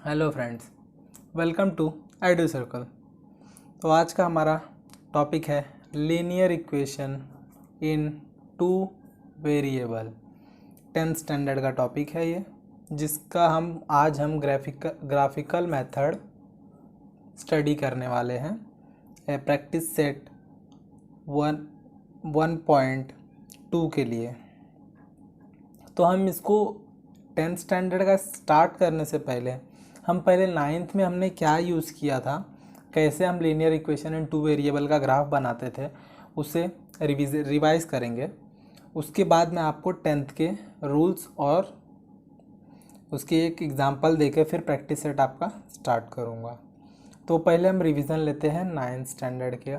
Hello friends, welcome to Edu Circle. तो आज का हमारा टॉपिक है linear equation in two variable. 10th standard का टॉपिक है ये, जिसका हम ग्राफिकल मेथड स्टडी करने वाले हैं। प्रैक्टिस सेट 1.2 के लिए। तो हम इसको 10th स्टैंडर्ड का स्टार्ट करने से पहले हम पहले 9th में हमने क्या यूज़ किया था, कैसे हम linear equation in two variable का ग्राफ बनाते थे, उसे रिवाइज करेंगे। उसके बाद मैं आपको 10th के रूल्स और उसकी एक एग्जांपल देके फिर प्रैक्टिस सेट आपका स्टार्ट करूँगा। तो पहले हम रिवीजन लेते हैं 9th स्टैंडर्ड के।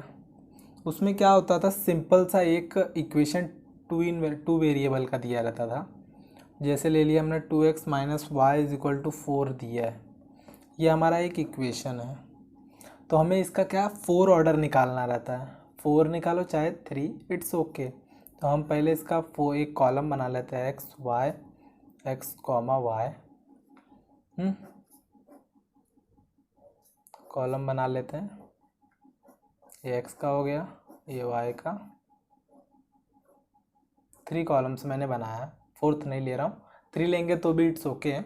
उसमें क्या होता था, सिंपल सा एक इक्वेशन टू वेरिएबल का दिया रहता था। जैसे ले लिया हमने 2x - y = 4 दिया है, ये हमारा एक इक्वेशन है। तो हमें इसका क्या 4 ऑर्डर निकालना रहता है। 4 निकालो चाहे 3, इट्स ओके। तो हम पहले इसका एक कॉलम बना लेते हैं x, y, x, y। Column बना लेते हैं, ये x का हो गया, ये y का। 3 कॉलम्स मैंने बनाया है, 4th नहीं ले रहा हूँ। 3 लेंगे तो भी इट्स ओके।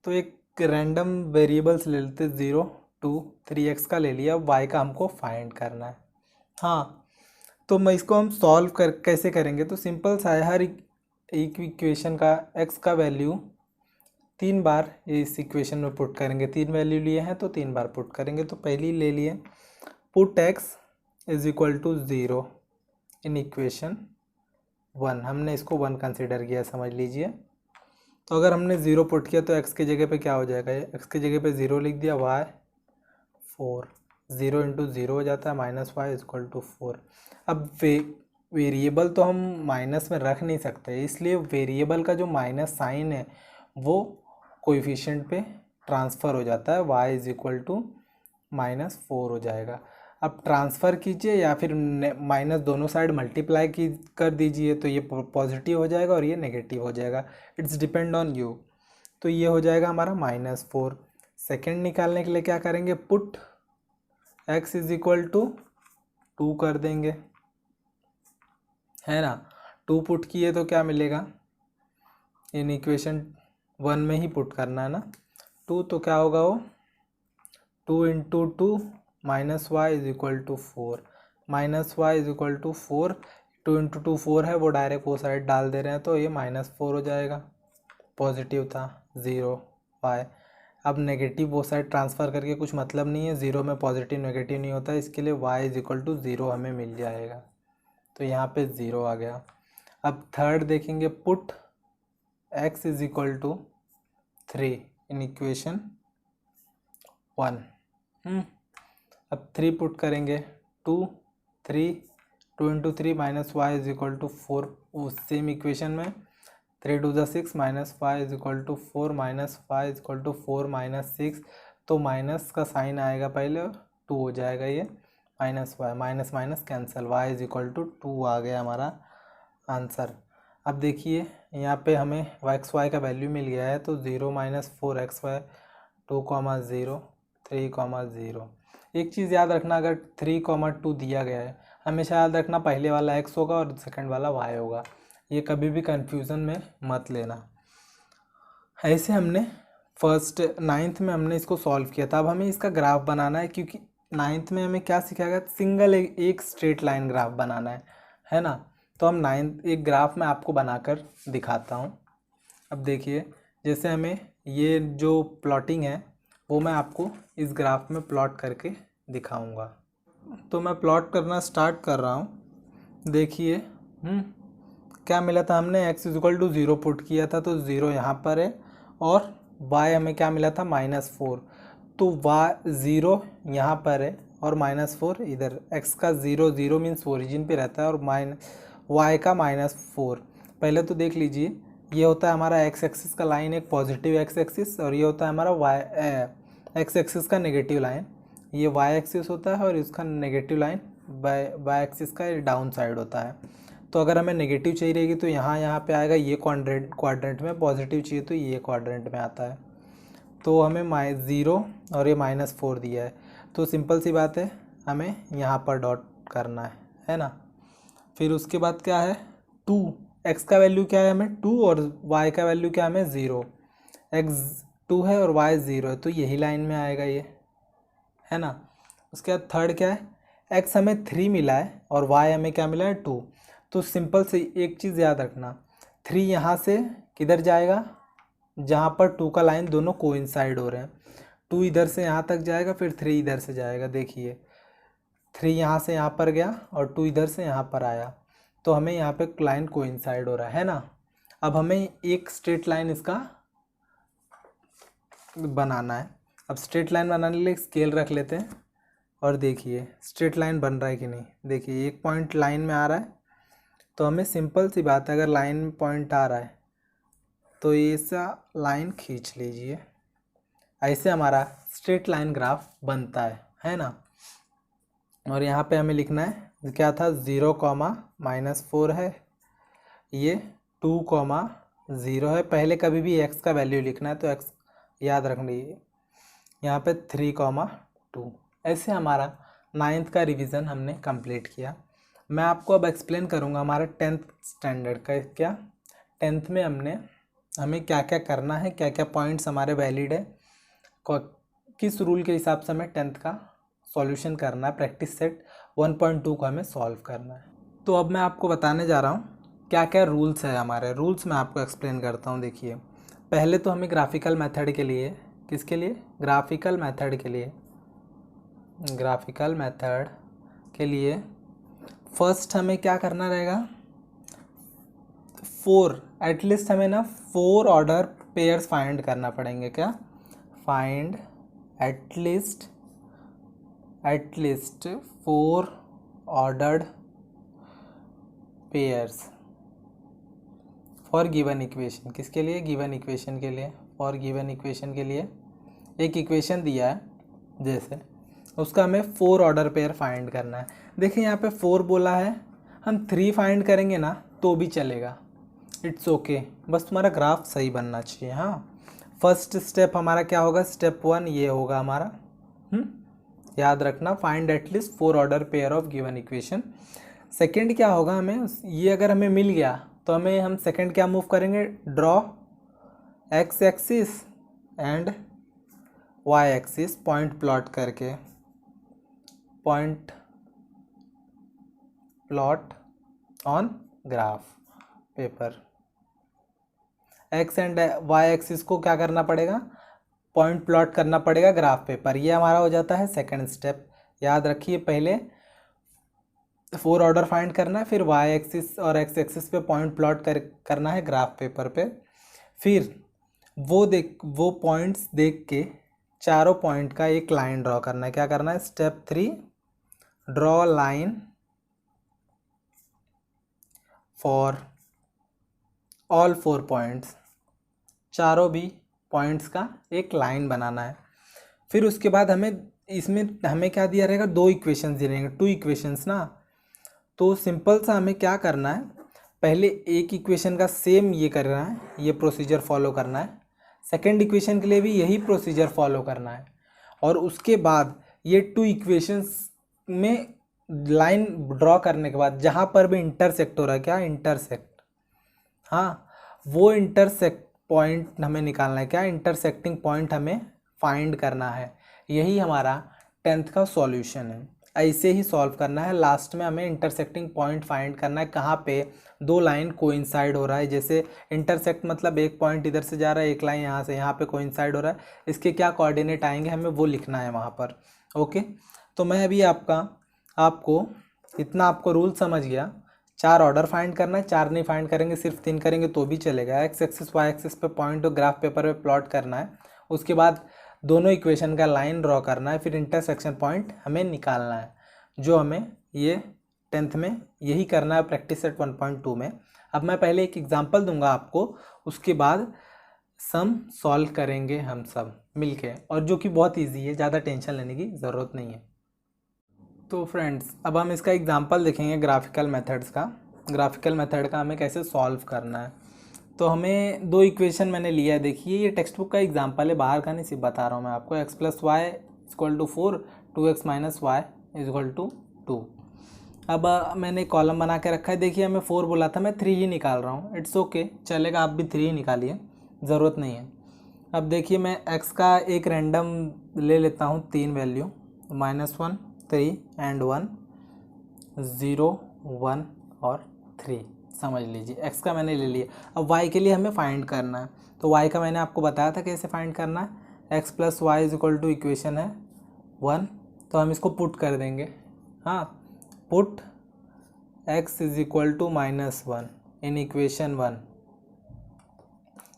तो एक रैंडम वेरिएबल्स ले लेते, 0, 2, 3x का ले लिया। y का हमको फाइंड करना है। हाँ, तो मैं इसको हम सॉल्व कैसे करेंगे, तो सिंपल सा है। हर एक इक्वेशन का x का वैल्यू 3 बार इस इक्वेशन में पुट करेंगे। 3 वैल्यू लिए हैं तो 3 बार पुट करेंगे। तो पहली ले लिए, पुट x = 0 इन इक्वेशन 1। हमने इसको 1 कंसिडर किया, समझ लीजिए। तो अगर हमने 0 पुट किया तो x की जगह पे क्या हो जाएगा, ये x की जगह पे 0 लिख दिया, y 4। 0 × 0 हो जाता है, -y = 4। अब वेरिएबल तो हम माइनस में रख नहीं सकते, इसलिए वेरिएबल का जो माइनस साइन है वो कोएफिशिएंट पे ट्रांसफ़र हो जाता है, y = -4 हो जाएगा। अब ट्रांसफ़र कीजिए या फिर माइनस दोनों साइड मल्टीप्लाई कर दीजिए, तो ये पॉजिटिव हो जाएगा और ये नेगेटिव हो जाएगा। It's depend on you. तो ये हो जाएगा हमारा -4। सेकेंड निकालने के लिए क्या करेंगे, पुट x = 2 कर देंगे, है ना। 2 पुट किए तो क्या मिलेगा, इन इक्वेशन 1 में ही पुट करना है ना। 2 तो क्या होगा, वो 2 × 2 -y = 4। -y = 4, 2 × 2 4 है, वो डायरेक्ट वो साइड डाल दे रहे हैं, तो ये -4 हो जाएगा। पॉजिटिव था 0 y। अब नेगेटिव वो साइड ट्रांसफ़र करके कुछ मतलब नहीं है, 0 में पॉजिटिव नेगेटिव नहीं होता, इसके लिए y = 0 हमें मिल जाएगा। तो यहाँ पे 0 आ गया। अब थर्ड देखेंगे, पुट x = 3 इन इक्वेशन 1। अब 3 पुट करेंगे, 2, 3, 2 × 3 -y = 4। उस सेम इक्वेशन में 3 × 2 = 6 -y = 4 -y = 4 -6। तो माइनस का साइन आएगा पहले, 2 हो जाएगा, ये -y, minus minus cancel, y = 2 आ गया हमारा आंसर। अब देखिए यहाँ पे हमें x y का वैल्यू मिल गया है, तो 0 - 4xy 2, 0, 3, 0। एक चीज़ याद रखना, अगर 3, 2 दिया गया है, हमेशा याद रखना पहले वाला x होगा और सेकंड वाला y होगा। ये कभी भी कंफ्यूजन में मत लेना। ऐसे हमने 9th में हमने इसको सॉल्व किया था। अब हमें इसका ग्राफ बनाना है, क्योंकि 9th में हमें क्या सिखाया गया, सिंगल एक स्ट्रेट लाइन ग्राफ बनाना है ना। तो हम 9th एक ग्राफ में आपको बनाकर दिखाता हूँ। अब देखिए, जैसे हमें ये जो प्लॉटिंग है वो मैं आपको इस ग्राफ में प्लॉट करके दिखाऊंगा। तो मैं प्लॉट करना स्टार्ट कर रहा हूँ। देखिए क्या मिला था, हमने x = 0 पुट किया था, तो 0 यहाँ पर है, और y हमें क्या मिला था, -4। तो y 0 यहाँ पर है और -4 इधर। x का 0 0 मीन्स ओरिजिन पे रहता है, और y का -4। पहले तो देख लीजिए, ये होता है हमारा x एक्सिस का लाइन, एक पॉजिटिव x एक्सिस, और ये होता है हमारा x एक्सिस का नेगेटिव लाइन। ये y एक्सिस होता है और इसका नेगेटिव लाइन y एक्सिस का डाउन साइड होता है। तो अगर हमें नेगेटिव चाहिए रहेगी तो यहाँ पे आएगा ये क्वाड्रेंट में, पॉजिटिव चाहिए तो ये क्वाड्रेंट में आता है। तो हमें 0 और ये -4 दिया है, तो सिंपल सी बात है हमें यहाँ पर डॉट करना है ना। फिर उसके बाद क्या है 2, x का वैल्यू क्या है हमें 2 और y का वैल्यू क्या है हमें 0। x 2 है और y 0 है, तो यही लाइन में आएगा ये, है ना। उसके बाद थर्ड क्या है x हमें 3 मिला है और y हमें क्या मिला है 2। तो सिंपल से एक चीज़ याद रखना, 3 यहाँ से किधर जाएगा, जहाँ पर 2 का लाइन दोनों कोइंसाइड हो रहे हैं, 2 इधर से यहाँ तक जाएगा, फिर 3 इधर से जाएगा। देखिए 3 यहाँ से यहाँ पर गया और 2 इधर से यहाँ पर आया, तो हमें यहाँ पे लाइन कोइंसाइड हो रहा है ना। अब हमें एक स्ट्रेट लाइन इसका बनाना है। अब स्ट्रेट लाइन बनाने के लिए स्केल रख लेते हैं और देखिए स्ट्रेट लाइन बन रहा है कि नहीं। देखिए एक पॉइंट लाइन में आ रहा है, तो हमें सिंपल सी बात है, अगर लाइन में पॉइंट आ रहा है तो ऐसा लाइन खींच लीजिए, ऐसे हमारा स्ट्रेट लाइन ग्राफ बनता है ना। और यहाँ पे हमें लिखना है क्या था 0, -4 है, ये 2, 0 है। पहले कभी भी x का वैल्यू लिखना है तो x याद रख लीजिए, यहाँ पे 3, 2। ऐसे हमारा 9th का रिवीजन हमने कंप्लीट किया। मैं आपको अब एक्सप्लेन करूँगा हमारा 10th स्टैंडर्ड का। क्या 10th में हमें क्या क्या करना है, क्या क्या पॉइंट्स हमारे वैलिड है, किस रूल के हिसाब से हमें 10th का सॉल्यूशन करना है, प्रैक्टिस सेट 1.2 को हमें सॉल्व करना है। तो अब मैं आपको बताने जा रहा हूँ क्या क्या रूल्स है हमारे। रूल्स मैं आपको एक्सप्लेन करता हूँ। देखिए पहले तो हमें ग्राफिकल मेथड के लिए, किसके लिए, ग्राफिकल मेथड के लिए फर्स्ट हमें क्या करना रहेगा, 4 एटलीस्ट हमें ना 4 ऑर्डर पेयर्स फाइंड करना पड़ेंगे। क्या find at least 4 ordered pairs for given equation. किसके लिए, गिवन इक्वेशन के लिए। फॉर गिवन इक्वेशन के लिए एक इक्वेशन दिया है जैसे, उसका हमें 4 ऑर्डर पेयर फाइंड करना है। देखिए यहाँ पे 4 बोला है, हम 3 फाइंड करेंगे ना तो भी चलेगा, इट्स ओके, बस तुम्हारा ग्राफ सही बनना चाहिए। हाँ फर्स्ट स्टेप हमारा क्या होगा, स्टेप 1 ये होगा हमारा, याद रखना, find at least 4 order pair of given equation. Second क्या होगा, हमें ये अगर हमें मिल गया तो हम सेकंड क्या मूव करेंगे, draw x axis and y axis, point plot करके, point plot on graph paper. x and y axis को क्या करना पड़ेगा, पॉइंट प्लॉट करना पड़ेगा ग्राफ पेपर। ये हमारा हो जाता है सेकंड स्टेप। याद रखिए पहले 4 ऑर्डर फाइंड करना है, फिर y एक्सिस और x एक्सिस पे पॉइंट प्लॉट करना है ग्राफ पेपर पे। फिर वो पॉइंट्स देख के चारों पॉइंट का एक लाइन ड्रॉ करना है। क्या करना है, step 3 draw line for all 4 points, चारों भी पॉइंट्स का एक लाइन बनाना है। फिर उसके बाद हमें क्या दिया रहेगा, 2 इक्वेशंस दिए रहेंगे, 2 इक्वेशंस ना। तो सिंपल सा हमें क्या करना है, पहले एक इक्वेशन का सेम ये करना है, ये प्रोसीजर फॉलो करना है। सेकंड इक्वेशन के लिए भी यही प्रोसीजर फॉलो करना है। और उसके बाद ये 2 इक्वेशंस में लाइन ड्रॉ करने के बाद जहाँ पर भी इंटरसेक्ट हो रहा है, क्या इंटरसेक्ट, हाँ वो इंटरसेक्ट पॉइंट हमें निकालना है। क्या इंटरसेक्टिंग पॉइंट हमें फाइंड करना है। यही हमारा 10th का सॉल्यूशन है। ऐसे ही सॉल्व करना है। लास्ट में हमें इंटरसेक्टिंग पॉइंट फाइंड करना है, कहाँ पे 2 लाइन कोइंसाइड हो रहा है। जैसे इंटरसेक्ट मतलब एक पॉइंट इधर से जा रहा है, एक लाइन यहाँ से यहाँ पे कोइंसाइड हो रहा है, इसके क्या कोऑर्डिनेट आएंगे हमें वो लिखना है वहाँ पर। ओके, तो मैं अभी आपको इतना आपको रूल समझ गया। 4 ऑर्डर फाइंड करना है, 4 नहीं फाइंड करेंगे, सिर्फ 3 करेंगे तो भी चलेगा। x एक्सिस y एक्सिस पे पॉइंट ग्राफ पेपर पे प्लॉट करना है, उसके बाद दोनों इक्वेशन का लाइन ड्रॉ करना है, फिर इंटरसेक्शन पॉइंट हमें निकालना है, जो हमें ये 10th में यही करना है प्रैक्टिस सेट 1.2 में। अब मैं पहले एक एग्जांपल दूंगा आपको, उसके बाद सम सॉल्व करेंगे हम सब मिलके, और जो कि बहुत इजी है, ज़्यादा टेंशन लेने की ज़रूरत नहीं है। तो फ्रेंड्स अब हम इसका एग्जांपल देखेंगे ग्राफिकल मेथड का हमें कैसे सॉल्व करना है। तो हमें दो इक्वेशन मैंने लिया है, देखिए ये टेक्स्ट बुक का एग्जाम्पल है, बाहर का नहीं, सिर्फ बता रहा हूँ मैं आपको। x plus y equal to 4, 2x minus y equal to 2। अब मैंने कॉलम बना के रखा है, देखिए हमें 4 बोला था, मैं 3 ही निकाल रहा हूँ, इट्स ओके, चलेगा, आप भी 3 ही निकालिए, ज़रूरत नहीं है। अब देखिए मैं x का एक रैंडम ले लेता हूँ, 3 वैल्यू, -1, 3 एंड 1, 0, 1 और 3, समझ लीजिए x का मैंने ले लिया। अब y के लिए हमें फाइंड करना है, तो y का मैंने आपको बताया था कैसे फाइंड करना है। x plus y is equal to equation है 1, तो हम इसको पुट कर देंगे। हाँ, put x is equal to -1 in equation 1,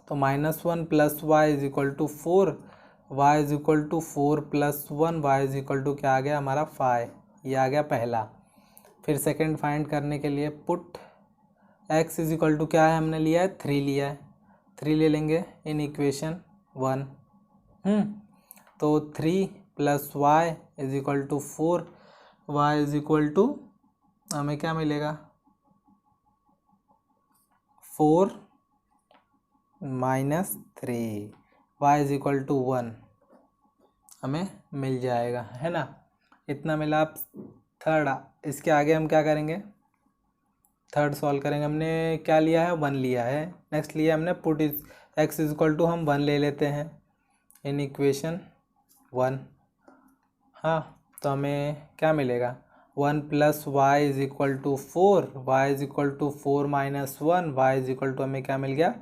तो -1 plus y is equal to 4, y is equal to 4 plus 1, y is equal to क्या आ गया हमारा 5, ये आ गया पहला। फिर सेकंड फाइंड करने के लिए put x is equal to क्या है, हमने लिया है 3 लिया है, 3 ले लेंगे इन इक्वेशन 1। तो 3 plus y is equal to 4, y is equal to हमें क्या मिलेगा 4 minus 3, y is equal to 1 हमें मिल जाएगा, है ना, इतना मिला। आप थर्ड, इसके आगे हम क्या करेंगे, थर्ड सॉल्व करेंगे। हमने क्या लिया है, 1 लिया है। नेक्स्ट लिया हमने put is x is equal to हम 1 ले लेते हैं इन इक्वेशन 1। हाँ, तो हमें क्या मिलेगा 1 plus y is equal to 4, y is equal to 4 minus 1, y is equal to हमें क्या मिल गया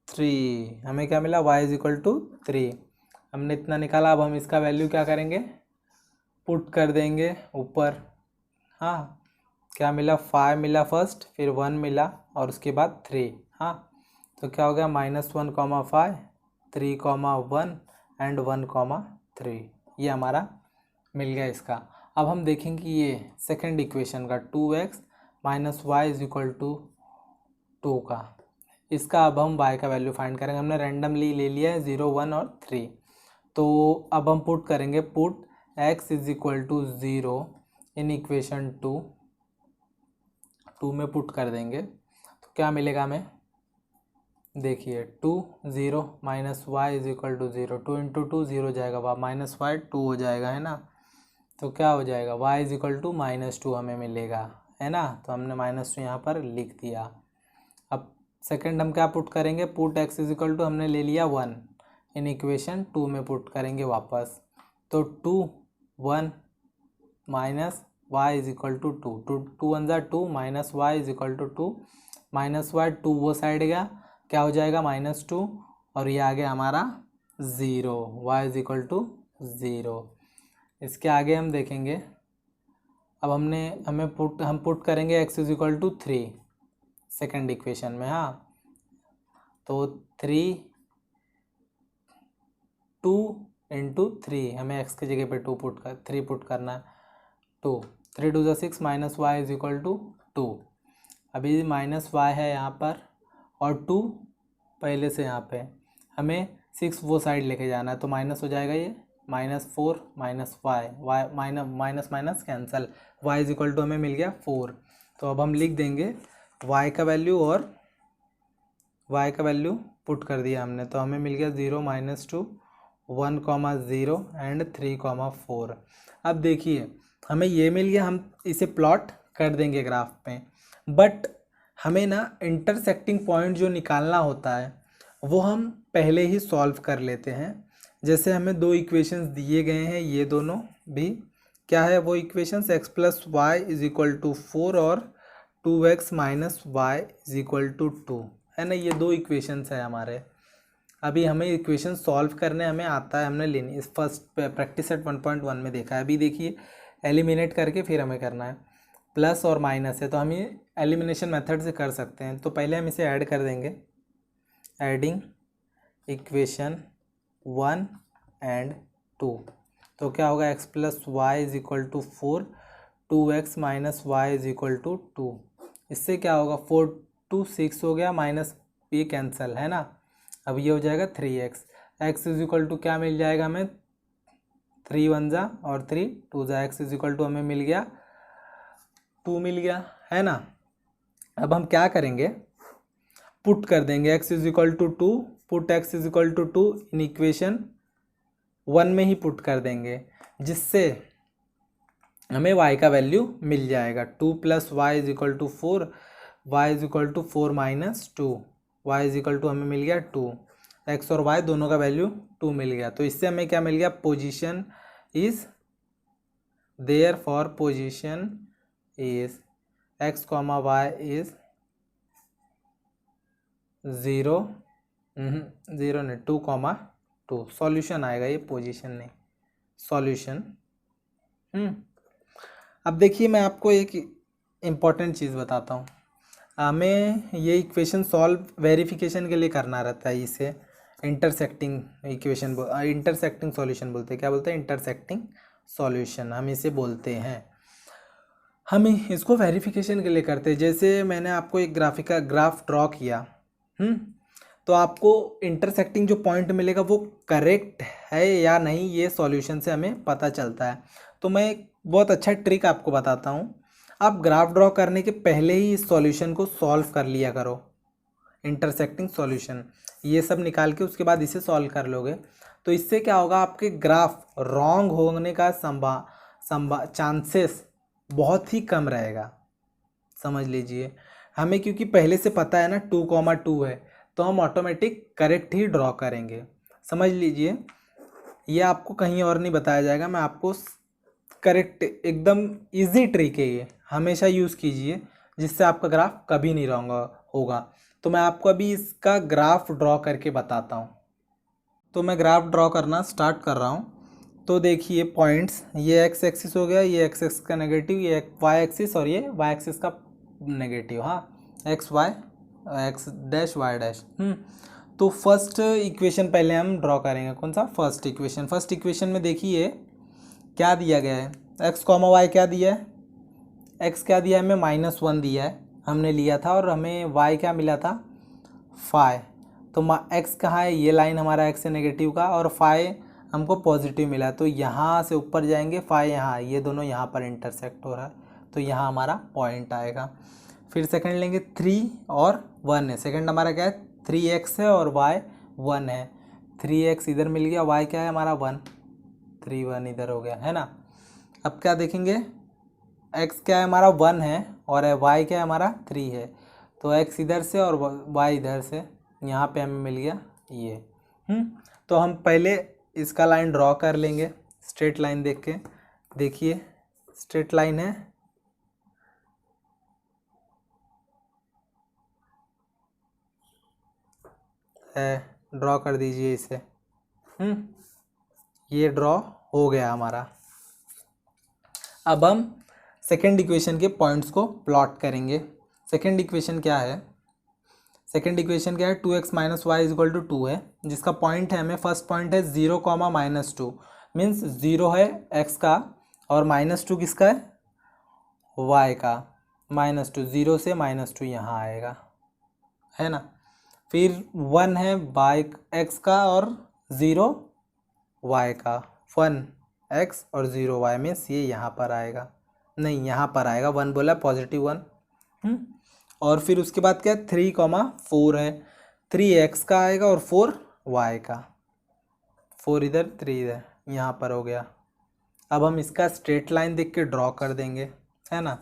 3, हमें क्या मिला y इज इक्वल टू 3। हमने इतना निकाला, अब हम इसका वैल्यू क्या करेंगे, पुट कर देंगे ऊपर। हाँ, क्या मिला 5 मिला फर्स्ट, फिर 1 मिला और उसके बाद 3। हाँ, तो क्या हो गया -1, 5, 3, 1 एंड 1, 3, ये हमारा मिल गया इसका। अब हम देखेंगे ये सेकंड इक्वेशन का 2x minus y is equal to 2 का, इसका अब हम y का वैल्यू फाइंड करेंगे। हमने रैंडमली ले लिया है 0, 1 और 3, तो अब हम पुट करेंगे, put x is equal to 0 in equation 2 में पुट कर देंगे, तो क्या मिलेगा हमें, देखिए 2, 0 minus y is equal to 0, 2 into 2 0 जाएगा, वाह माइनस वाई 2 हो जाएगा, है ना। तो क्या हो जाएगा y इज इक्वल टू -2 हमें मिलेगा, है ना, तो हमने -2 यहाँ पर लिख दिया। अब सेकंड हम क्या पुट करेंगे, put x is equal to हमने ले लिया 1 इन इक्वेशन 2 में पुट करेंगे वापस, तो 2, 1 minus y is equal to 2, 2 1 2 minus y is equal to 2, minus y 2 वो साइड गया, क्या हो जाएगा -2, और ये आ गया हमारा 0, वाई इज इक्वल टू 0। इसके आगे हम देखेंगे, अब हम पुट करेंगे x is equal to 3 second equation में। हाँ, तो 3, 2 इंटू 3, हमें x की जगह पे 3 पुट करना है, 2, 3 2 6 minus y is equal to 2। अभी माइनस वाई है यहाँ पर और 2 पहले से यहाँ पे, हमें 6 वो साइड लेके जाना है, तो माइनस हो जाएगा ये -4 minus y, minus minus cancel, y is equal to हमें मिल गया 4। तो अब हम लिख देंगे y का वैल्यू और y का वैल्यू पुट कर दिया हमने, तो हमें मिल गया 0 -2, 1, 0 एंड 3, 4। अब देखिए हमें ये मिल गया, हम इसे प्लॉट कर देंगे ग्राफ पे, बट हमें ना इंटरसेक्टिंग पॉइंट जो निकालना होता है वो हम पहले ही सॉल्व कर लेते हैं। जैसे हमें दो इक्वेशंस दिए गए हैं, ये दोनों भी क्या है वो equations, x plus y is equal to 4 और 2x minus y is equal to 2, है ना, ये दो इक्वेशंस है हमारे। अभी हमें इक्वेशन सॉल्व करने हमें आता है, हमने लेनी इस फर्स्ट प्रैक्टिस सेट 1.1 में देखा है। अभी देखिए एलिमिनेट करके फिर हमें करना है, प्लस और माइनस है तो हम ये एलिमिनेशन मेथड से कर सकते हैं। तो पहले हम इसे ऐड कर देंगे, एडिंग इक्वेशन 1 एंड 2, तो क्या होगा x plus y is equal to 4, 2x minus y is equal to 2। इससे क्या होगा 4 2 6 हो गया, माइनस ये कैंसिल, है ना। अब ये हो जाएगा 3x, x is equal to क्या मिल जाएगा हमें 3 1 जा और 3 2 जा, x इज इक्वल टू हमें मिल गया 2 मिल गया, है ना। अब हम क्या करेंगे, पुट कर देंगे x is equal to 2, put x is equal to 2 in equation 1 में ही पुट कर देंगे, जिससे हमें y का वैल्यू मिल जाएगा 2 plus y is equal to 4, y is equal to 4 minus 2, y is equal to हमें मिल गया 2, x और y दोनों का वैल्यू 2 मिल गया। तो इससे हमें क्या मिल गया, position is therefore position is x comma y is 0 नहीं 2,2 सॉल्यूशन आएगा, ये पोजीशन नहीं सॉल्यूशन। अब देखिए मैं आपको एक इम्पॉर्टेंट चीज़ बताता हूँ। हमें ये इक्वेशन सॉल्व वेरिफिकेशन के लिए करना रहता है, इसे इंटरसेक्टिंग इक्वेशन इंटरसेक्टिंग सॉल्यूशन बोलते हैं। क्या बोलते हैं, इंटरसेक्टिंग सॉल्यूशन हम इसे बोलते हैं। हम इसको वेरिफिकेशन के लिए करते हैं। जैसे मैंने आपको एक ग्राफ ड्रॉ किया, तो आपको इंटरसेक्टिंग जो पॉइंट मिलेगा वो करेक्ट है या नहीं, ये सॉल्यूशन से हमें पता चलता है। तो मैं एक बहुत अच्छा ट्रिक आपको बताता हूँ। आप ग्राफ ड्रॉ करने के पहले ही इस सॉल्यूशन को सॉल्व कर लिया करो, इंटरसेक्टिंग सॉल्यूशन ये सब निकाल के उसके बाद इसे सॉल्व कर लोगे, तो इससे क्या होगा, आपके ग्राफ रॉन्ग होने का चांसेस बहुत ही कम रहेगा। समझ लीजिए, हमें क्योंकि पहले से पता है ना 2,2 है, तो हम ऑटोमेटिक करेक्ट ही ड्रॉ करेंगे। समझ लीजिए, ये आपको कहीं और नहीं बताया जाएगा, मैं आपको करेक्ट एकदम इजी ट्रिक है, ये हमेशा यूज़ कीजिए, जिससे आपका ग्राफ कभी नहीं रॉन्ग होगा। तो मैं आपको अभी इसका ग्राफ ड्रॉ करके बताता हूँ। तो मैं ग्राफ ड्रॉ करना स्टार्ट कर रहा हूँ। तो देखिए पॉइंट्स, ये एक्स एक्सिस हो गया, ये एक्स एक्स का नेगेटिव, ये वाई एक्सिस और ये वाई एक्सिस का नेगेटिव। हाँ, x y x dash y dash. तो फर्स्ट इक्वेशन पहले हम ड्रॉ करेंगे। कौन सा, फर्स्ट इक्वेशन। फर्स्ट इक्वेशन में देखिए क्या दिया गया है, एक्स कॉमा वाई क्या दिया है, एक्स क्या दिया है हमें, -1 दिया है हमने लिया था, और हमें वाई क्या मिला था, फाई। तो एक्स कहाँ है, ये लाइन हमारा एक्स है नेगेटिव का, और फाई हमको पॉजिटिव मिला है। तो यहाँ से ऊपर जाएंगे, फाई यहाँ, ये दोनों यहाँ पर इंटरसेक्ट हो रहा है, तो यहाँ हमारा पॉइंट आएगा। फिर सेकंड लेंगे 3 और 1 है, सेकंड हमारा क्या है 3x है और y 1 है। 3x इधर मिल गया, y क्या है हमारा 1, 3 1 इधर हो गया है ना। अब क्या देखेंगे, x क्या है हमारा 1 है और y क्या है हमारा 3 है, तो x इधर से और y इधर से, यहाँ पे हमें मिल गया ये। तो हम पहले इसका लाइन ड्रॉ कर लेंगे, स्ट्रेट लाइन देख के। देखिए स्ट्रेट लाइन है, ड्रॉ कर दीजिए इसे। ये ड्रॉ हो गया हमारा। अब हम सेकेंड इक्वेशन के पॉइंट्स को प्लॉट करेंगे। सेकेंड इक्वेशन क्या है, सेकेंड इक्वेशन क्या है, 2x minus y is equal to 2 है, जिसका पॉइंट है हमें, फर्स्ट पॉइंट है 0, -2 मीन्स 0 है x का और -2 किसका है, y का। -2, 0 से -2 यहाँ आएगा, है ना। फिर 1 है y x का और 0 y का, 1 x और 0 y मीन्स ये यहाँ पर आएगा, नहीं यहाँ पर आएगा, 1 बोला पॉजिटिव 1। और फिर उसके बाद क्या है 3,4 है, 3x का आएगा और 4 y का, 4 इधर 3 इधर, यहाँ पर हो गया। अब हम इसका स्ट्रेट लाइन देख के ड्रॉ कर देंगे, है ना।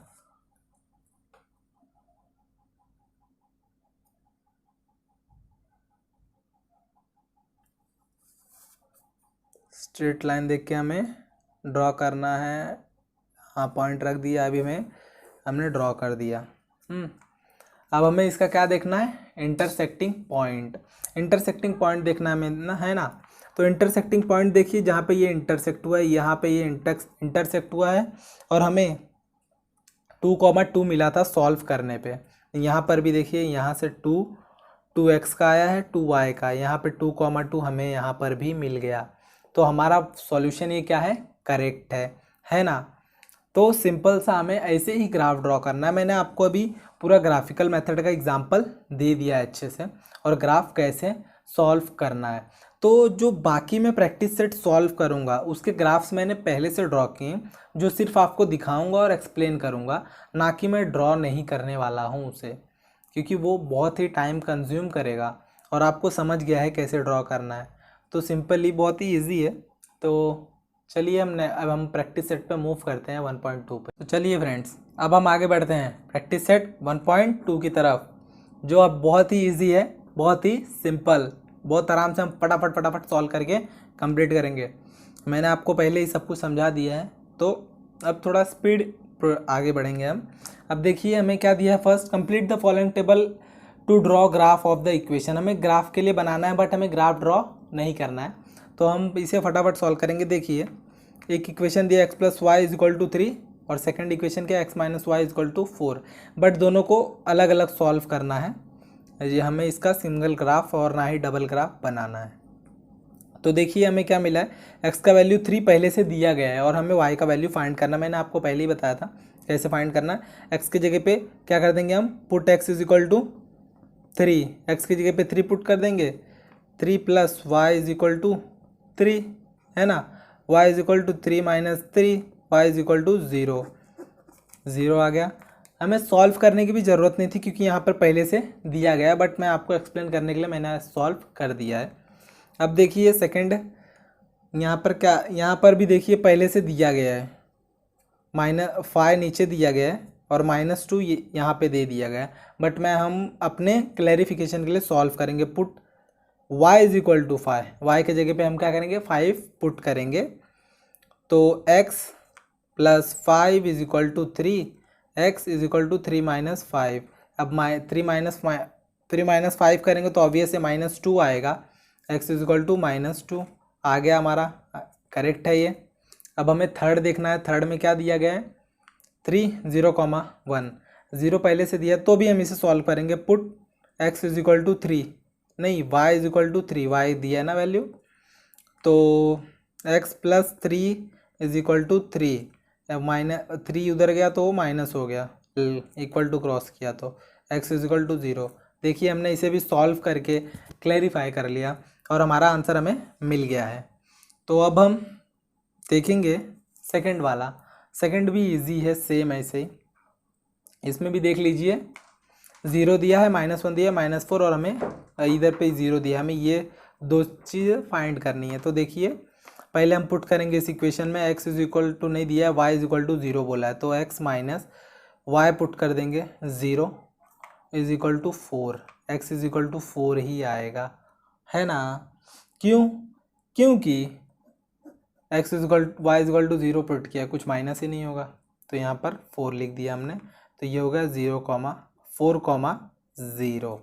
स्ट्रेट लाइन देख के हमें ड्रॉ करना है। हाँ, पॉइंट रख दिया अभी हमने ड्रॉ कर दिया। अब हमें इसका क्या देखना है, इंटरसेक्टिंग पॉइंट। इंटरसेक्टिंग पॉइंट देखना है ना। तो इंटरसेक्टिंग पॉइंट देखिए, जहाँ पे ये इंटरसेक्ट हुआ है, यहाँ पे ये इंटरसेक्ट हुआ है, और हमें 2,2 मिला था सॉल्व करने पे। यहाँ पर भी देखिए, यहाँ से 2x का आया है, 2y का, यहाँ पे 2,2 हमें यहाँ पर भी मिल गया। तो हमारा सॉल्यूशन ये क्या है, करेक्ट है ना। तो सिंपल सा हमें ऐसे ही ग्राफ ड्रॉ करना है। मैंने आपको अभी पूरा ग्राफिकल मेथड का एग्जांपल दे दिया है अच्छे से, और ग्राफ कैसे सॉल्व करना है। तो जो बाकी मैं प्रैक्टिस सेट सॉल्व करूंगा उसके ग्राफ्स मैंने पहले से ड्रॉ किए, जो सिर्फ आपको दिखाऊंगा और एक्सप्लेन करूंगा, ना कि मैं ड्रॉ नहीं करने वाला हूं उसे। क्योंकि वो बहुत ही टाइम कंज्यूम करेगा और आपको समझ गया है कैसे ड्रॉ करना है, तो सिंपली बहुत ही ईजी है। तो चलिए अब हम प्रैक्टिस सेट पे मूव करते हैं 1.2 पे। तो चलिए फ्रेंड्स, अब हम आगे बढ़ते हैं प्रैक्टिस सेट 1.2 की तरफ, जो अब बहुत ही ईजी है, बहुत ही सिंपल, बहुत आराम से हम फटाफट फटाफट सॉल्व करके कंप्लीट करेंगे। मैंने आपको पहले ही सब कुछ समझा दिया है, तो अब थोड़ा स्पीड आगे बढ़ेंगे हम। अब देखिए हमें क्या दिया है, first complete the following table to draw graph of the equation. हमें ग्राफ के लिए बनाना है बट हमें ग्राफ ड्रॉ नहीं करना है, तो हम इसे फटाफट सॉल्व करेंगे। देखिए एक इक्वेशन दिया x + y = 3 और सेकंड इक्वेशन क्या x - y = 4, बट दोनों को अलग अलग सॉल्व करना है। ये हमें इसका सिंगल ग्राफ और ना ही डबल ग्राफ बनाना है। तो देखिए हमें क्या मिला है, x का वैल्यू 3 पहले से दिया गया है और हमें y का वैल्यू फाइंड करना। मैंने आपको पहले ही बताया था कैसे फाइंड करना है। x की जगह पे क्या कर देंगे हम, पुट x = 3, x की जगह पे 3 पुट कर देंगे, 3 + y = 3 है ना, y = 3 - 3, y = 0, 0 आ गया। हमें सॉल्व करने की भी ज़रूरत नहीं थी क्योंकि यहाँ पर पहले से दिया गया है, बट मैं आपको एक्सप्लेन करने के लिए मैंने सॉल्व कर दिया है। अब देखिए सेकंड, यहाँ पर क्या, यहाँ पर भी देखिए पहले से दिया गया है, -5 नीचे दिया गया है और -2 यहाँ पे दे दिया गया है, बट हम अपने क्लैरिफिकेशन के लिए सॉल्व करेंगे। पुट y = 5, y के जगह पे हम क्या करेंगे, 5 पुट करेंगे। तो x + 5 = 3, x = 3 - 5। अब 3 - 5 करेंगे तो ऑब्वियस है -2 आएगा, x = -2 आ गया हमारा, करेक्ट है ये। अब हमें थर्ड देखना है, थर्ड में क्या दिया गया है, 3, 0, 1, 0 पहले से दिया तो भी हम इसे सॉल्व करेंगे। पुट x = 3, नहीं y = 3, y दिया ना वैल्यू, तो x + 3 = 3, -3 उधर गया तो माइनस हो गया, इक्वल टू क्रॉस किया तो x = 0। देखिए हमने इसे भी सॉल्व करके क्लैरिफाई कर लिया और हमारा आंसर हमें मिल गया है। तो अब हम देखेंगे सेकंड वाला, सेकंड भी इजी है, सेम ऐसे ही, इसमें भी देख लीजिए 0 दिया है, -1 दिया है, -4 और हमें इधर पे 0 दिया है। हमें ये दो चीज़ें फाइंड करनी है। तो देखिए पहले हम पुट करेंगे इस इक्वेशन में, x = नहीं दिया है, y = 0 बोला है, तो x - y पुट कर देंगे, 0 = 4, x = 4 ही आएगा, है ना। क्यों, क्योंकि x y = 0 पुट किया, कुछ माइनस ही नहीं होगा, तो यहाँ पर 4 लिख दिया हमने, तो ये होगा 0, 4, 0।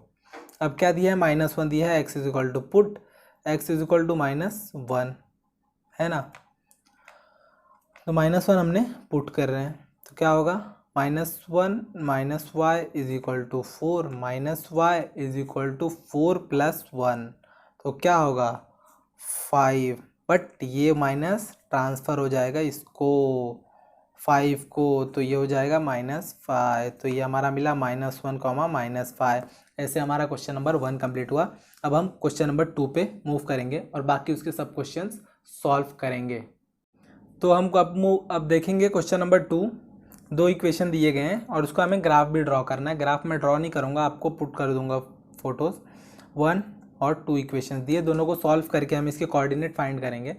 अब क्या दिया है, -1 दिया है, x = पुट x = -1 है ना, तो -1 हमने पुट कर रहे हैं, तो क्या होगा, -1 - y = 4, -y = 4 + 1, तो क्या होगा 5, बट ये माइनस ट्रांसफ़र हो जाएगा इसको 5 को, तो ये हो जाएगा -5, तो ये हमारा मिला -1, -5। ऐसे हमारा क्वेश्चन नंबर 1 कंप्लीट हुआ। अब हम क्वेश्चन नंबर 2 पे मूव करेंगे और बाकी उसके सब क्वेश्चंस सॉल्व करेंगे। तो हम अब देखेंगे क्वेश्चन नंबर 2, 2 इक्वेशन दिए गए हैं और उसको हमें ग्राफ भी ड्रॉ करना है। ग्राफ में ड्रॉ नहीं करूँगा, आपको पुट कर दूंगा फोटोज़। 1 और 2 इक्वेशन दिए, दोनों को सॉल्व करके हम इसके कोऑर्डिनेट फाइंड करेंगे।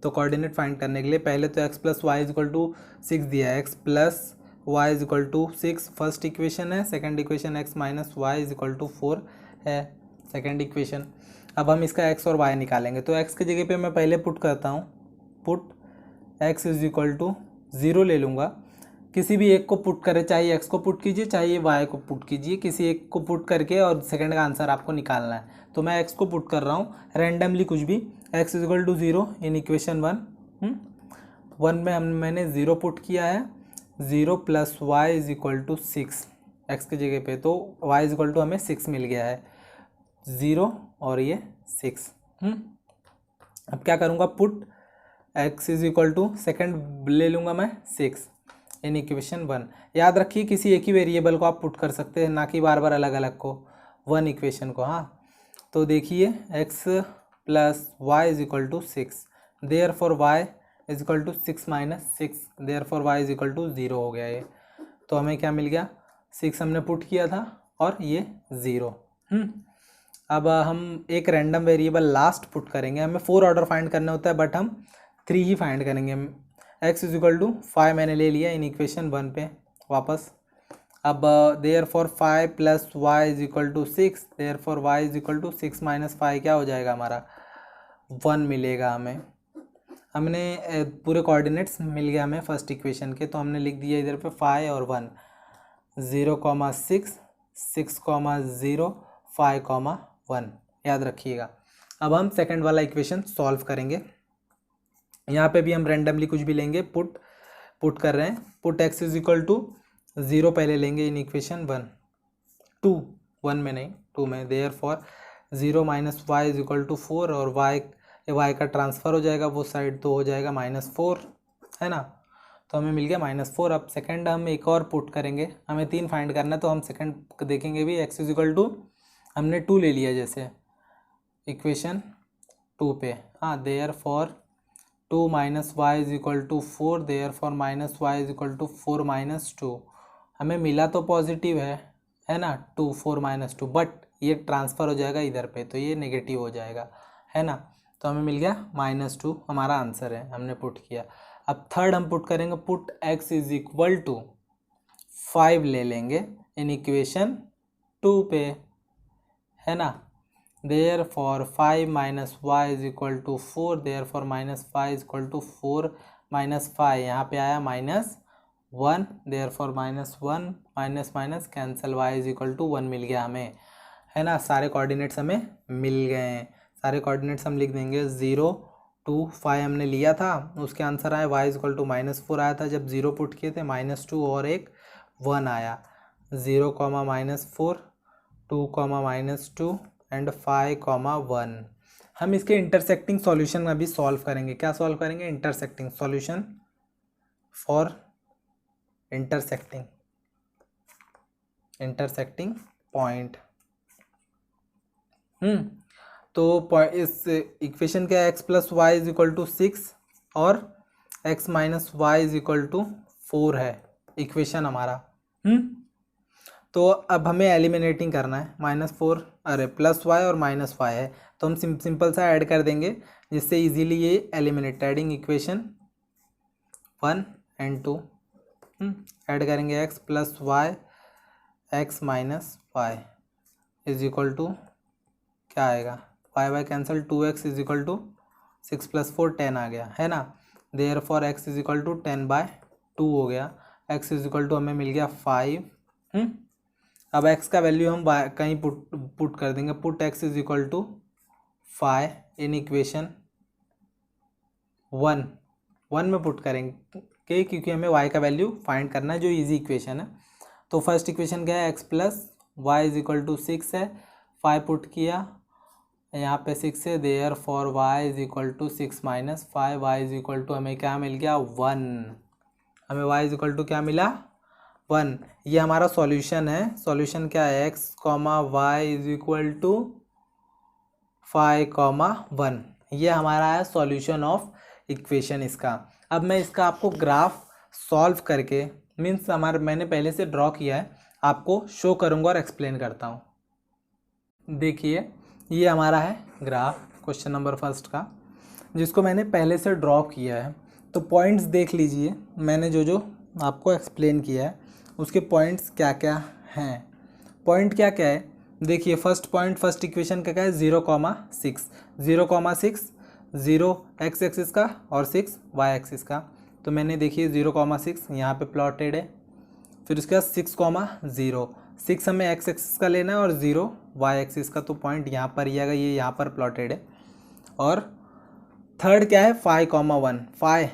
तो कोऑर्डिनेट फाइंड करने के लिए पहले तो x + y = 6 दिया है, x + y = 6 फर्स्ट इक्वेशन है, सेकंड इक्वेशन x - y = 4 है सेकंड इक्वेशन। अब हम इसका x और y निकालेंगे, तो x की जगह पे मैं पहले पुट करता हूँ, पुट x = 0 ले लूँगा। किसी भी एक को पुट करें, चाहे x को पुट कीजिए चाहे y को पुट कीजिए, किसी एक को पुट करके और सेकंड का आंसर आपको निकालना है। तो मैं x को पुट कर रहा हूँ रैंडमली, कुछ भी, x = 0 इन इक्वेशन 1 में मैंने 0 पुट किया है, 0 + y = 6 x की जगह पे, तो y = हमें 6 मिल गया है, 0 और ये 6। अब क्या करूँगा, पुट x = सेकंड ले लूँगा मैं 6 इन इक्वेशन 1। याद रखिए किसी एक ही वेरिएबल को आप पुट कर सकते हैं, ना कि बार बार अलग अलग को, 1 इक्वेशन को। हाँ, तो देखिए x + y = 6, therefore y = 6 - 6, therefore y = 0 हो गया ये। तो हमें क्या मिल गया, 6 हमने पुट किया था और ये 0। अब हम एक रैंडम वेरिएबल लास्ट पुट करेंगे। हमें 4 ऑर्डर फाइंड करना होता है बट हम 3 ही फाइंड करेंगे। x इज इक्वल टू 5 मैंने ले लिया इन इक्वेशन 1 पे वापस। अब therefore 5 plus y is equal to 6, therefore y is equal to 6 minus 5 क्या हो जाएगा हमारा 1 मिलेगा हमें। हमने पूरे कोऑर्डिनेट्स मिल गया हमें फर्स्ट इक्वेशन के, तो हमने लिख दिया इधर पे 5 और 1, 0,6, 6,0, 5,1 याद रखिएगा। अब हम सेकंड वाला इक्वेशन सॉल्व करेंगे। यहाँ पे भी हम रैंडमली कुछ भी लेंगे, पुट कर रहे हैं। Put x is equal to 0 पहले लेंगे इन इक्वेशन 1 में नहीं 2 में। Therefore 0 minus y is equal to 4 और y का ट्रांसफ़र हो जाएगा वो साइड, तो हो जाएगा -4 है ना। तो हमें मिल गया -4। अब सेकंड हम एक और पुट करेंगे, हमें 3 फाइंड करना है तो हम सेकंड देखेंगे भी। x इज इक्वल टू हमने 2 ले लिया जैसे इक्वेशन 2 पे, हाँ। Therefore 2 minus y is equal to 4, therefore minus y is equal to 4 minus 2। हमें मिला तो पॉजिटिव है ना 2 4 माइनस 2, बट ये ट्रांसफ़र हो जाएगा इधर पे तो ये नेगेटिव हो जाएगा है ना। तो हमें मिल गया -2 हमारा आंसर है, हमने पुट किया। अब थर्ड हम पुट करेंगे, put x is equal to 5 ले लेंगे इन इक्वेशन 2 पे है ना। Therefore 5 minus y is equal to 4, therefore minus 5 is equal to 4 minus 5, यहाँ पे आया -1, therefore -1 minus minus cancel, y is equal to 1 मिल गया हमें है ना। सारे कोऑर्डिनेट्स हमें मिल गए हैं। सारे कोऑर्डिनेट्स हम लिख देंगे। 0 2 5 हमने लिया था, उसके आंसर आया y इज इक्वल टू -4 आया था जब 0 पुट किए थे, -2 और एक 1 आया। 0, -4, 2, -2 एंड 5, 1। हम इसके इंटरसेक्टिंग सॉल्यूशन अभी सॉल्व करेंगे। क्या सॉल्व करेंगे? Intersecting solution for intersecting point. तो इस इक्वेशन क्या है, x plus y is equal to 6 और x minus y is equal to 4 है इक्वेशन हमारा। तो अब हमें एलिमिनेटिंग करना है। -4 अरे प्लस वाई और माइनस वाई है तो हम सिंपल सा ऐड कर देंगे जिससे इजीली ये eliminate. Adding equation 1 and 2 add करेंगे। x plus y x minus y is equal to क्या आएगा, y cancel, 2x is equal to 6 plus 4 10 आ गया है ना। Therefore x is equal to 10/2 हो गया। x इज इक्वल टू हमें मिल गया 5। अब x का वैल्यू हम कहीं पुट कर देंगे। Put x is equal to 5 in equation 1 में पुट करेंगे क्योंकि हमें y का वैल्यू फाइंड करना है जो इजी इक्वेशन है। तो फर्स्ट इक्वेशन क्या है, x plus y is equal to 6 है, 5 पुट किया, यहाँ पे 6 है। Therefore y is equal to 6 minus 5, y is equal to हमें क्या मिल गया 1। हमें y इज इक्वल टू क्या मिला 1। ये हमारा सॉल्यूशन है। सॉल्यूशन क्या है, x, y is equal to 5, 1। ये हमारा है सॉल्यूशन ऑफ इक्वेशन इसका। अब मैं इसका आपको ग्राफ सॉल्व करके मीन्स मैंने पहले से ड्रॉ किया है, आपको शो करूँगा और एक्सप्लेन करता हूँ। देखिए ये हमारा है ग्राफ क्वेश्चन नंबर फर्स्ट का, जिसको मैंने पहले से ड्रॉ किया है। तो पॉइंट्स देख लीजिए, मैंने जो आपको एक्सप्लेन किया है उसके पॉइंट्स क्या क्या हैं। पॉइंट क्या क्या है देखिए। फर्स्ट पॉइंट फर्स्ट इक्वेशन का क्या है, 0,6, 0,6 0 x एक्सिस का और 6 y एक्सिस का। तो मैंने देखिए 0,6 यहाँ पे प्लॉटेड है। फिर उसके बाद 6,0, 6 हमें x एक्सिस का लेना है और 0 y एक्सिस का, तो पॉइंट यहाँ पर ही आएगा, ये यहाँ पर प्लॉटेड है। और थर्ड क्या है 5,1, 5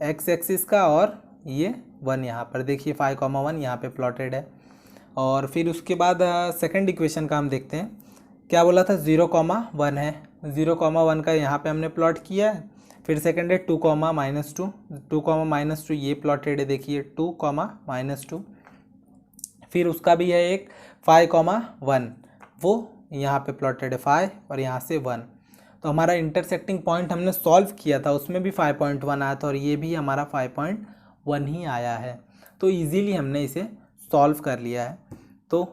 x एक्सिस का और ये 1 यहाँ पर, देखिए 5,1 यहाँ पे प्लॉटेड है। और फिर उसके बाद सेकंड इक्वेशन का हम देखते हैं। क्या बोला था, 0,1 है, 0,1 का यहाँ पे हमने प्लॉट किया है। फिर सेकंड है 2, -2, 2, -2 ये प्लॉटेड है, देखिए 2, -2। फिर उसका भी है एक 5,1, वो यहाँ पे प्लॉटेड है 5 और यहाँ से 1। तो हमारा इंटरसेक्टिंग पॉइंट हमने सॉल्व किया था, उसमें भी 5.1 आया था और ये भी हमारा 5.1 ही आया है। तो इजीली हमने इसे सॉल्व कर लिया है। तो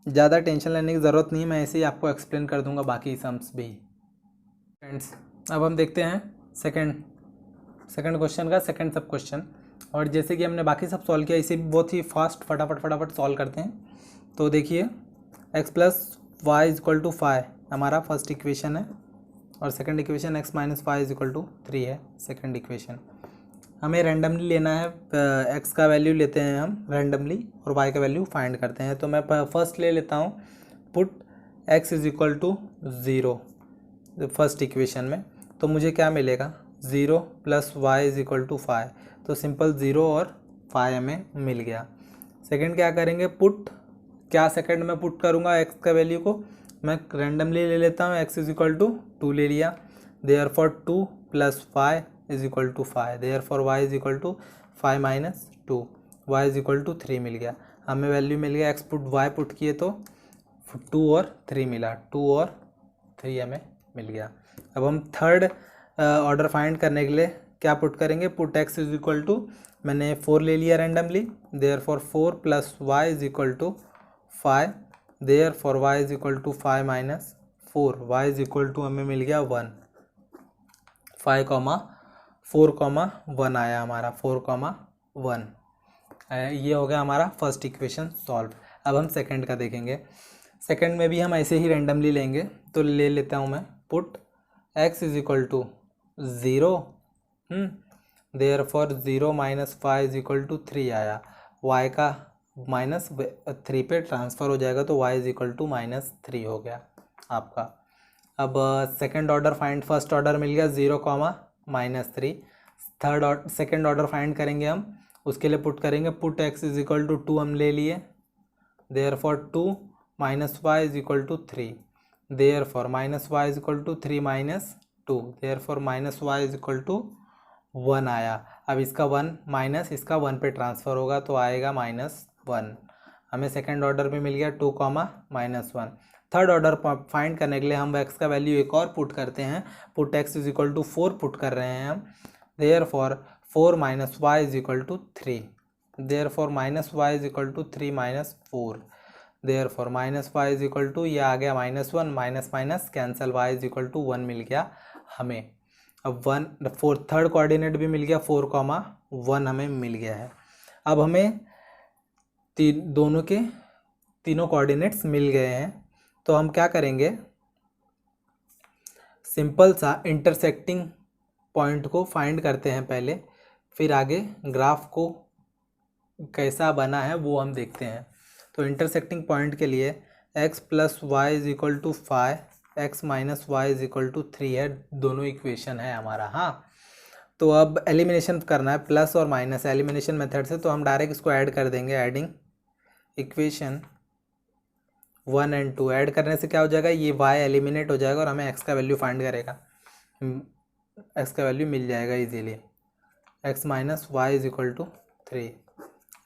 ज़्यादा टेंशन लेने की ज़रूरत नहीं है, मैं ऐसे ही आपको एक्सप्लेन कर दूंगा बाकी सम्स भी। फ्रेंड्स अब हम देखते हैं सेकंड क्वेश्चन का सेकंड सब क्वेश्चन। और जैसे कि हमने बाकी सब सॉल्व किया, इसे भी बहुत ही फास्ट फटाफट सॉल्व करते हैं। तो देखिए x plus y is equal to 5 हमारा फर्स्ट इक्वेशन है, और second equation x minus y is equal to 3 है सेकंड इक्वेशन। हमें रैंडमली लेना है, x का वैल्यू लेते हैं हम रैंडमली और y का वैल्यू फाइंड करते हैं। तो मैं फर्स्ट ले लेता हूँ put x is equal to 0 first equation में। तो मुझे क्या मिलेगा 0 plus y is equal to 5। तो सिंपल 0 और 5 हमें मिल गया। सेकंड क्या करेंगे, पुट क्या सेकंड में पुट करूँगा x का वैल्यू को मैं रैंडमली ले लेता हूँ, x इज इक्वल टू 2 ले लिया। Therefore 2 plus 5 is equal to 5। Therefore y is equal to 5 minus 2, y is equal to 3 मिल गया। हमें वैल्यू मिल गया x पुट y पुट किए तो 2 और 3 मिला, 2 और 3 हमें मिल गया। अब हम थर्ड ऑर्डर फाइंड करने के लिए क्या पुट करेंगे, put x is equal to मैंने 4 ले लिया randomly. Therefore 4 plus y is equal to 5। Therefore y is equal to 5 minus 4, y is equal to हमें मिल गया 1। 5 4 1 आया हमारा, 4 1 ये हो गया हमारा फर्स्ट इक्वेशन सॉल्व। अब हम सेकंड का देखेंगे। सेकंड में भी हम ऐसे ही रैंडमली लेंगे। तो ले लेता हूँ मैं put x is equal to 0, therefore 0 minus 5 is equal to 3 आया। y का माइनस 3 पे ट्रांसफ़र हो जाएगा तो y is equal to minus 3 हो गया आपका। अब second order find, first order मिल गया 0 माइनस 3। सेकंड ऑर्डर फाइंड करेंगे हम, उसके लिए पुट करेंगे put x is equal to 2 हम ले लिए। Therefore 2 minus y is equal to 3। Therefore minus y is equal to 3 minus 2। Therefore minus y is equal to 1 आया। अब इसका 1 माइनस इसका 1 पे ट्रांसफ़र होगा तो आएगा -1। हमें सेकंड ऑर्डर में मिल गया 2 -1। थर्ड ऑर्डर फाइंड करने के लिए हम x का वैल्यू एक और पुट करते हैं, put x is equal to 4 put कर रहे हैं हम। Therefore 4 minus y is equal to 3। Therefore minus y is equal to 3 minus 4। Therefore minus y is equal to, ये आ गया -1, minus minus cancel, y is equal to 1 मिल गया हमें। अब 1 थर्ड कोऑर्डिनेट भी मिल गया, 4 1 हमें मिल गया है। अब हमें दोनों के तीनों कोऑर्डिनेट्स मिल गए हैं। तो हम क्या करेंगे, सिंपल सा इंटरसेक्टिंग पॉइंट को फाइंड करते हैं पहले, फिर आगे ग्राफ को कैसा बना है वो हम देखते हैं। तो इंटरसेक्टिंग पॉइंट के लिए x plus y is equal to 5, x minus y is equal to 3 है, दोनों इक्वेशन है हमारा। हाँ, तो अब एलिमिनेशन करना है, प्लस और माइनस एलिमिनेशन मेथड से। तो हम डायरेक्ट इसको ऐड कर देंगे, एडिंग इक्वेशन 1 और 2। ऐड करने से क्या हो जाएगा, ये y एलिमिनेट हो जाएगा और हमें x का वैल्यू फाइंड करेगा, x का वैल्यू मिल जाएगा easily. x minus y is equal to 3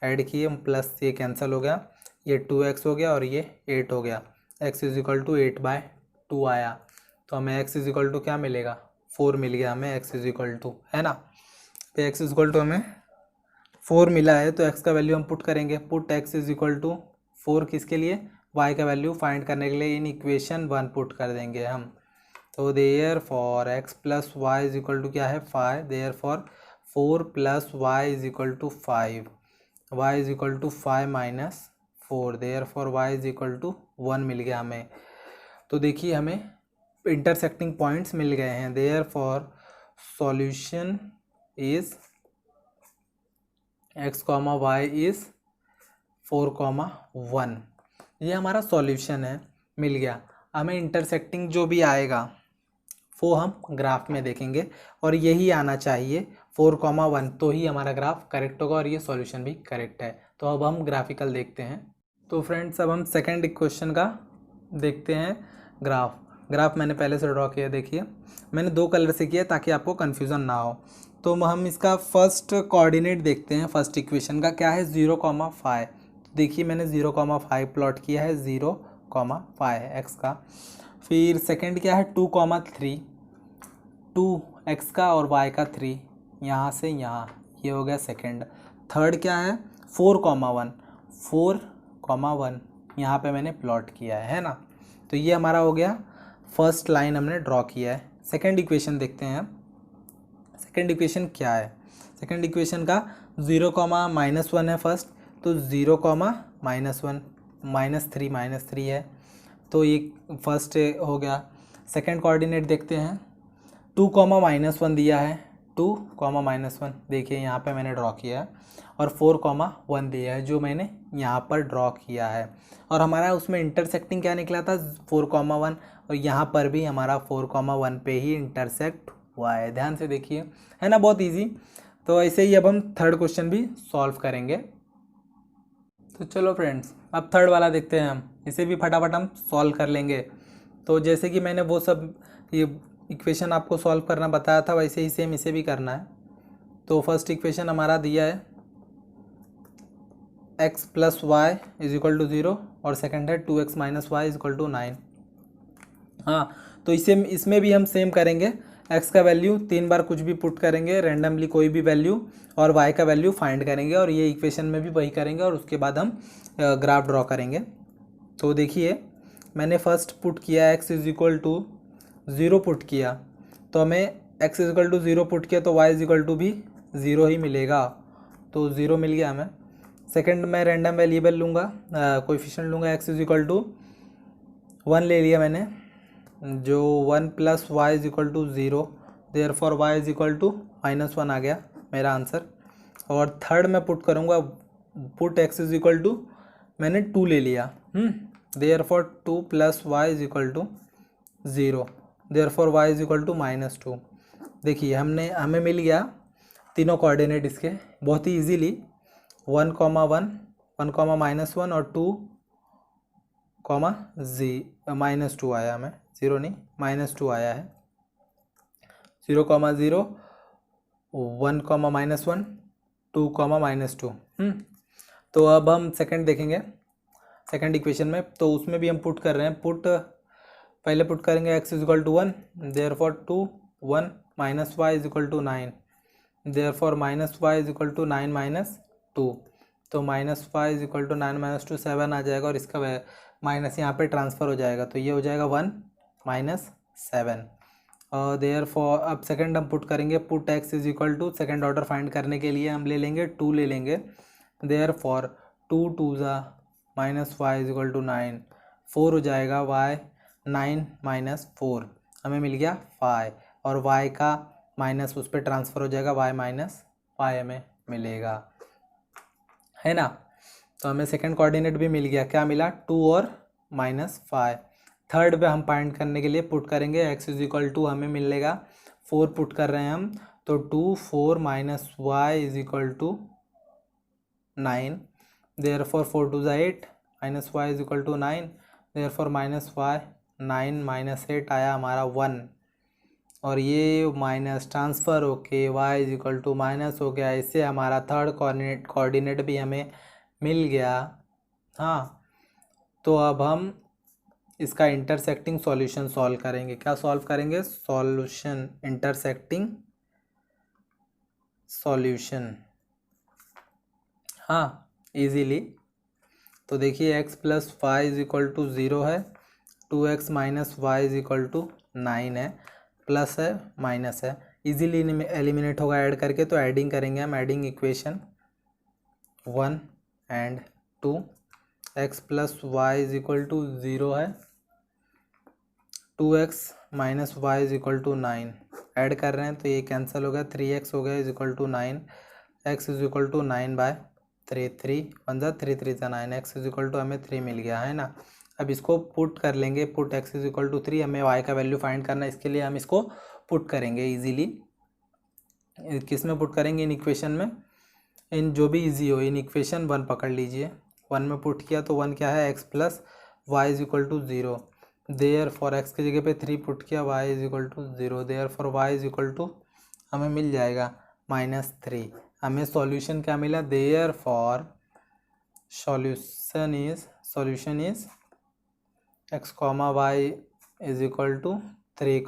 add किए, प्लस ये कैंसिल हो गया, ये 2x हो गया और ये 8 हो गया। x इज इक्वल टू 8/2 आया। तो हमें x इज इक्वल टू क्या मिलेगा, 4 मिल गया हमें, x इज इक्वल टू, है ना। तो x इज इक्वल टू हमें 4 मिला है, तो x का वैल्यू हम पुट करेंगे, put x is equal to 4 किसके लिए, y का वैल्यू फाइंड करने के लिए इन इक्वेशन 1 पुट कर देंगे हम। तो therefore x plus y is equal to क्या है 5। Therefore 4 plus y is equal to 5, y is equal to 5 minus 4। Therefore y is equal to 1 मिल गया हमें। तो देखिए हमें इंटरसेक्टिंग पॉइंट्स मिल गए हैं। Therefore solution is x comma y is 4 1। ये हमारा सॉल्यूशन है, मिल गया। हमें इंटरसेक्टिंग जो भी आएगा वो हम ग्राफ में देखेंगे और यही आना चाहिए 4 1, तो ही हमारा ग्राफ करेक्ट होगा और ये सॉल्यूशन भी करेक्ट है। तो अब हम ग्राफिकल देखते हैं। तो फ्रेंड्स अब हम सेकंड इक्वेशन का देखते हैं ग्राफ मैंने पहले से ड्रॉ किया, देखिए मैंने 2 कलर से किया ताकि आपको कन्फ्यूज़न ना हो। तो हम इसका फर्स्ट कोऑर्डिनेट देखते हैं, फर्स्ट इक्वेशन का क्या है 0,5। देखिए मैंने 0,5 प्लॉट किया है, 0,5 एक्स का। फिर सेकंड क्या है 2,3, 2 एक्स का और वाई का 3, यहाँ से यहाँ, ये हो गया सेकंड। थर्ड क्या है 4,1, 4,1 यहाँ पे मैंने प्लॉट किया है ना। तो ये हमारा हो गया, फर्स्ट लाइन हमने ड्रॉ किया है। सेकंड इक्वेशन देखते हैं। सेकंड इक्वेशन क्या है? सेकंड इक्वेशन का 0, -1 है फर्स्ट, तो 0, -1 -3 है, तो ये फर्स्ट हो गया। सेकंड कोऑर्डिनेट देखते हैं, 2, -1 दिया है, 2, -1 देखिए यहाँ पे मैंने ड्रॉ किया है, और 4, 1 दिया है जो मैंने यहाँ पर ड्रॉ किया है। और हमारा उसमें इंटरसेक्टिंग क्या निकला था? 4, 1, और यहाँ पर भी हमारा 4, 1 पे ही इंटरसेक्ट हुआ है। ध्यान से देखिए, है ना, बहुत इजी। तो ऐसे ही अब हम थर्ड क्वेश्चन भी सॉल्व करेंगे। तो चलो फ्रेंड्स, अब थर्ड वाला देखते हैं हम, इसे भी फटाफट हम सॉल्व कर लेंगे। तो जैसे कि मैंने वो सब ये इक्वेशन आपको सॉल्व करना बताया था, वैसे ही सेम इसे भी करना है। तो फर्स्ट इक्वेशन हमारा दिया है x + y = 0, और सेकंड है 2x - y = 9। हाँ, तो इसमें भी हम सेम करेंगे। x का वैल्यू 3 बार कुछ भी पुट करेंगे, रैंडमली कोई भी वैल्यू, और y का वैल्यू फाइंड करेंगे, और ये इक्वेशन में भी वही करेंगे, और उसके बाद हम ग्राफ ड्रॉ करेंगे। तो देखिए, मैंने फर्स्ट पुट किया x = 0 पुट किया, तो हमें x = 0 पुट किया तो y = भी 0 ही मिलेगा, तो 0 मिल गया हमें। सेकंड मैं रैंडम वेरिएबल लूँगा, कोएफिशिएंट लूँगा, x = 1 ले लिया मैंने, जो 1 + y = 0, देयरफॉर y = -1 आ गया मेरा आंसर। और थर्ड मैं पुट करूँगा, पुट x = मैंने 2 ले लिया, देयरफॉर 2 + y = 0, देयरफॉर y = -2। देखिए हमें मिल गया तीनों कोऑर्डिनेट इसके बहुत ही इजीली, 1, 1, 1, -1 और 2, -2 आया हमें, 0 नहीं, -2 आया है। 0, 0, 1, -1, 2, -2। तो अब हम सेकंड देखेंगे, सेकंड इक्वेशन में। तो उसमें भी हम पुट कर रहे हैं, पहले पुट करेंगे x = 1, therefore 2, 1 - y = 9, therefore -y = 9 - 2, तो -y = 9 - 2 7 आ जाएगा, और इसका माइनस यहाँ पे ट्रांसफ़र हो जाएगा, तो ये हो जाएगा 1 - 7। और देयरफॉर अब सेकंड हम पुट करेंगे, put x = second order find करने के लिए हम ले लेंगे 2 ले लेंगे, देयरफॉर 2 2 -y = 9, 4 हो जाएगा, y 9 - 4 हमें मिल गया 5, और y का माइनस उस पर ट्रांसफ़र हो जाएगा, y - 5 हमें मिलेगा, है ना। तो हमें सेकंड कोऑर्डिनेट भी मिल गया, क्या मिला? 2 और -5। थर्ड पे हम फाइंड करने के लिए पुट करेंगे, x = हमें मिलेगा 4 पुट कर रहे हैं हम, तो 2 4 - y = 9, therefore 4 2 8 -y = 9, therefore -y 9 - 8 आया हमारा 1, और ये माइनस ट्रांसफ़र होके y = माइनस हो गया, इससे हमारा थर्ड कोऑर्डिनेट भी हमें मिल गया। हाँ, तो अब हम इसका इंटरसेक्टिंग सॉल्यूशन सॉल्व करेंगे। क्या सॉल्व करेंगे? सॉल्यूशन, इंटरसेक्टिंग सॉल्यूशन, हाँ, इजीली। तो देखिए x + y = 0 है, 2x - y = 9 है, प्लस है माइनस है, इजीली एलिमिनेट होगा ऐड करके। तो ऐडिंग करेंगे हम, adding equation 1 and 2, x + y = 0 है, 2x - y = 9 ऐड कर रहे हैं, तो ये कैंसिल हो गया, 3x हो गया = 9, x = 9/3, 3 1 जा 3 3 जा 9, x = हमें 3 मिल गया, है ना। अब इसको पुट कर लेंगे, पुट x = 3, हमें y का वैल्यू फाइंड करना है, इसके लिए हम इसको पुट करेंगे इजीली। किस में पुट करेंगे? इन इक्वेशन में, इन जो भी इजी हो, इन इक्वेशन 1 पकड़ लीजिए, 1 में पुट किया तो 1 क्या है? x + y = 0, देयरफॉर x की जगह पे 3 पुट किया, y = 0, देयरफॉर y = हमें मिल जाएगा -3। हमें सॉल्यूशन क्या मिला? Therefore solution is x, y = 3,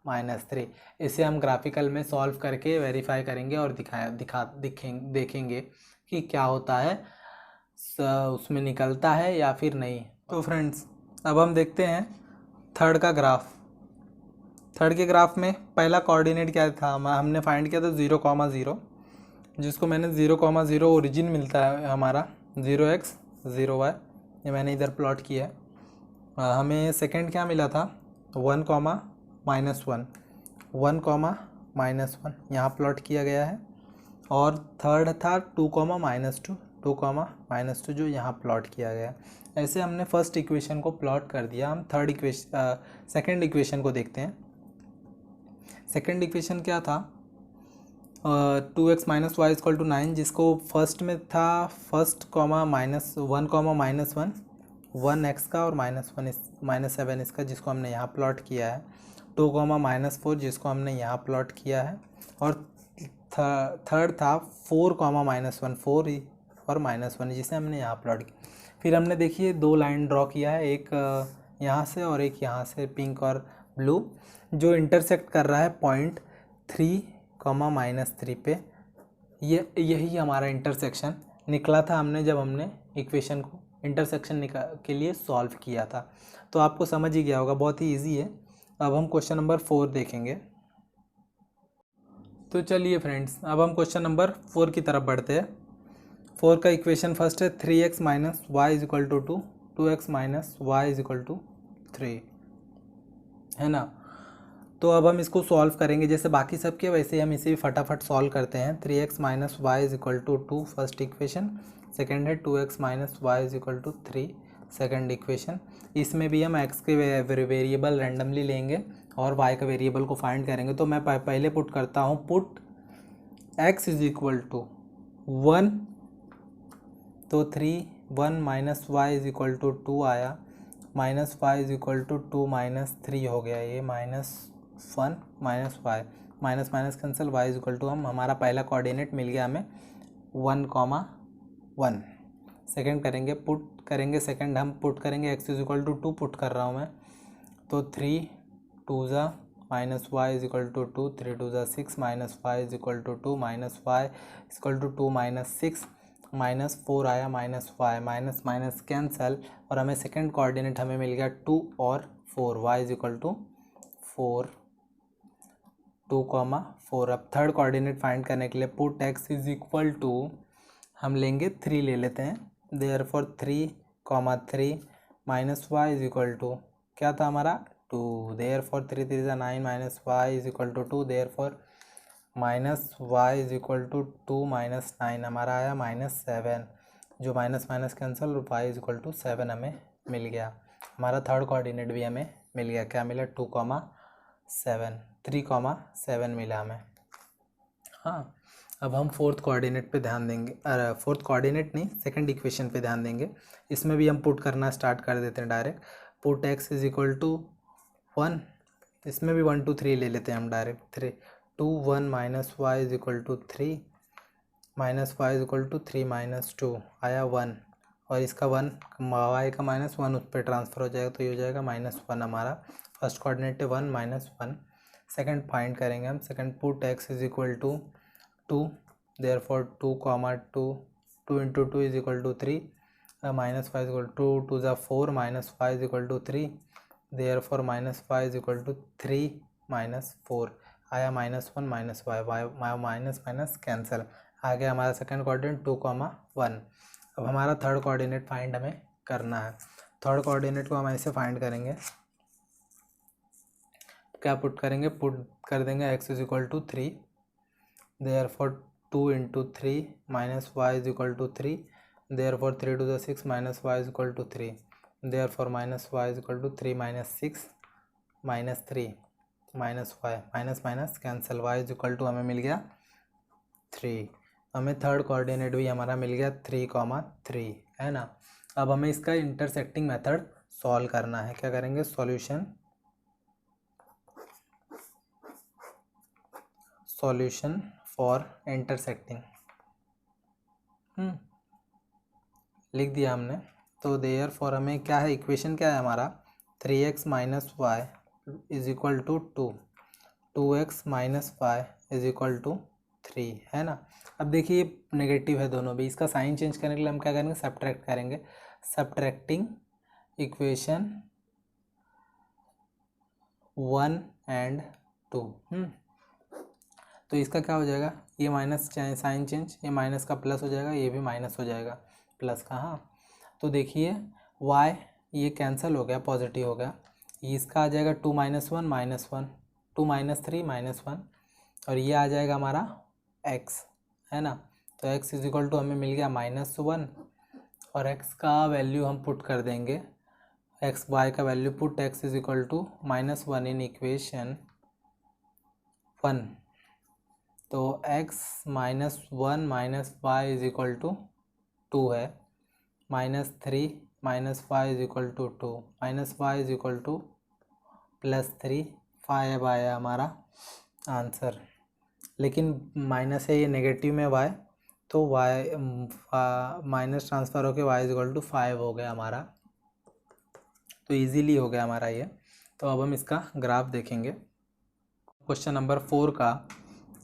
-3। इसे हम ग्राफिकल में सॉल्व करके वेरीफाई करेंगे और देखेंगे कि क्या होता है उसमें निकलता है या फिर नहीं। तो फ्रेंड्स अब हम देखते हैं थर्ड का ग्राफ। थर्ड के ग्राफ में पहला कोऑर्डिनेट क्या था, हमने फाइंड किया था 0,0, जिसको मैंने 0,0 ओरिजिन मिलता है हमारा 0x 0y, ये मैंने इधर प्लॉट किया है। हमें सेकंड क्या मिला था 1,-1, 1,-1 यहाँ प्लॉट किया गया है। और थर्ड था 2,-2, 2,-2 जो यहाँ प्लॉट किया गया है। ऐसे हमने फर्स्ट इक्वेशन को प्लॉट कर दिया। हम सेकंड इक्वेशन को देखते हैं। सेकंड इक्वेशन क्या था 2x - y = 9, जिसको फर्स्ट में था फर्स्ट कॉमा -1, 1x का और -7 इसका, जिसको हमने यहाँ प्लॉट किया है। 2,-4 जिसको हमने यहाँ प्लॉट किया है। और थर्ड था 4,-1, 4 और -1 जिसे हमने यहाँ प्लॉट किया। फिर हमने देखिए 2 लाइन ड्रॉ किया है, एक यहाँ से और एक यहाँ से, पिंक और ब्लू, जो इंटरसेक्ट कर रहा है पॉइंट 3, -3 पे। यही हमारा इंटरसेक्शन निकला था हमने जब हमने इक्वेशन को इंटरसेक्शन के लिए सॉल्व किया था। तो आपको समझ ही गया होगा, बहुत ही इजी है। अब हम क्वेश्चन नंबर 4 देखेंगे। तो चलिए फ्रेंड्स अब हम क्वेश्चन नंबर 4 की तरफ बढ़ते हैं। 4 का इक्वेशन फर्स्ट है 3x - y = 2, 2x - y = 3, है ना। तो अब हम इसको सॉल्व करेंगे जैसे बाकी सब के, वैसे ही हम इसे भी फटाफट सॉल्व करते हैं। 3x - y = 2 first equation, second है 2x - y = 3 सेकंड इक्वेशन। इसमें भी हम x के वेरिएबल रैंडमली लेंगे और y का वेरिएबल को फाइंड करेंगे। तो मैं पहले पुट करता हूँ, पुट x = 1, तो 3, 1 - y = 2 आया, -y = 2 - 3 हो गया, ये -1 -y, माइनस कैंसिल, y = हमारा पहला कोऑर्डिनेट मिल गया हमें 1,1। सेकंड करेंगे, पुट करेंगे, सेकंड हम पुट करेंगे x = 2 पुट कर रहा हूँ मैं। तो 3 2 -y = 2, 3 2 6, -y = 2, -y = 2 -6, -4 आया, -y, माइनस कैंसल, और हमें सेकंड कोऑर्डिनेट हमें मिल गया 2 और 4, y = 4, 2,4। अब थर्ड कोऑर्डिनेट फाइंड करने के लिए पुट x = हम लेंगे 3 ले लेते हैं, देयरफॉर 3,3 -y = क्या था हमारा 2, देयरफॉर 3 3 9, -y = 2, देयरफॉर -y = 2 -9 हमारा आया -7, जो माइनस कैंसिल, और y = 7 हमें मिल गया। हमारा थर्ड कोऑर्डिनेट भी हमें मिल गया, क्या मिला 2,7, 3,7 मिला हमें। हाँ, अब हम फोर्थ कोऑर्डिनेट पे ध्यान देंगे, फोर्थ कोऑर्डिनेट नहीं, सेकंड इक्वेशन पे ध्यान देंगे। इसमें भी हम पुट करना स्टार्ट कर देते हैं डायरेक्ट। पुट x = 1, इसमें भी 1 2 3 ले लेते हैं हम डायरेक्ट। 3 2 1 - y = 3, -y = 3 - 2 आया 1, और इसका 1 y का -1 उस पर ट्रांसफ़र हो जाएगा, तो ये हो जाएगा -1 हमारा। फर्स्ट कोऑर्डिनेट है 1 -1। सेकंड फाइंड करेंगे हम, second put x = 2, therefore 2, 2 × 2 = 3, -y = 2 2 4, -y = 3, therefore -y = 3 -4 आया, -1 -y, माइनस कैंसिल, आ गया हमारा सेकंड कोऑर्डिनेट 2,1। अब हमारा थर्ड कोऑर्डिनेट फाइंड हमें करना है। थर्ड कोऑर्डिनेट को हम ऐसे फाइंड करेंगे, क्या पुट करेंगे, पुट कर देंगे x = 3, therefore 2 × 3 -y = 3, therefore 3 2 6, -y = 3, therefore -y = 3 -6 -3 -y, minus cancel, y = हमें मिल गया 3। हमें थर्ड कोऑर्डिनेट भी हमारा मिल गया 3,3, है ना। अब हमें इसका इंटरसेक्टिंग मेथड सॉल्व करना है। क्या करेंगे, सॉल्यूशन फॉर इंटरसेक्टिंग लिख दिया हमने। तो देयरफॉर हमें क्या है, इक्वेशन क्या है हमारा 3x - y = 2, 2x - y = 3 है ना। अब देखिए नेगेटिव है दोनों भी, इसका साइन चेंज करने के लिए हम क्या करेंगे, सब्ट्रैक्ट करेंगे, सब्ट्रैक्टिंग इक्वेशन 1 एंड 2। तो इसका क्या हो जाएगा, ये माइनस साइन चेंज, ये माइनस का प्लस हो जाएगा, ये भी माइनस हो जाएगा प्लस का। हाँ तो देखिए y ये कैंसिल हो गया, पॉजिटिव हो गया, इसका आ जाएगा 2 - 1 -1, 2 - 3 -1, और ये आ जाएगा हमारा x है ना। तो x इज इक्वल टू हमें मिल गया -1, और x का वैल्यू हम पुट कर देंगे, x y का value put x is equal to -1 in equation 1। तो x -1 - y is equal to 2 है, -3 - y is equal to 2, -y is equal to +3, 5 आया हमारा आंसर। लेकिन माइनस है, ये नेगेटिव में y, तो y माइनस ट्रांसफ़र होकर y इज इक्वल टू 5 हो गया हमारा। तो इजीली हो गया हमारा ये। तो अब हम इसका ग्राफ देखेंगे। क्वेश्चन नंबर 4 का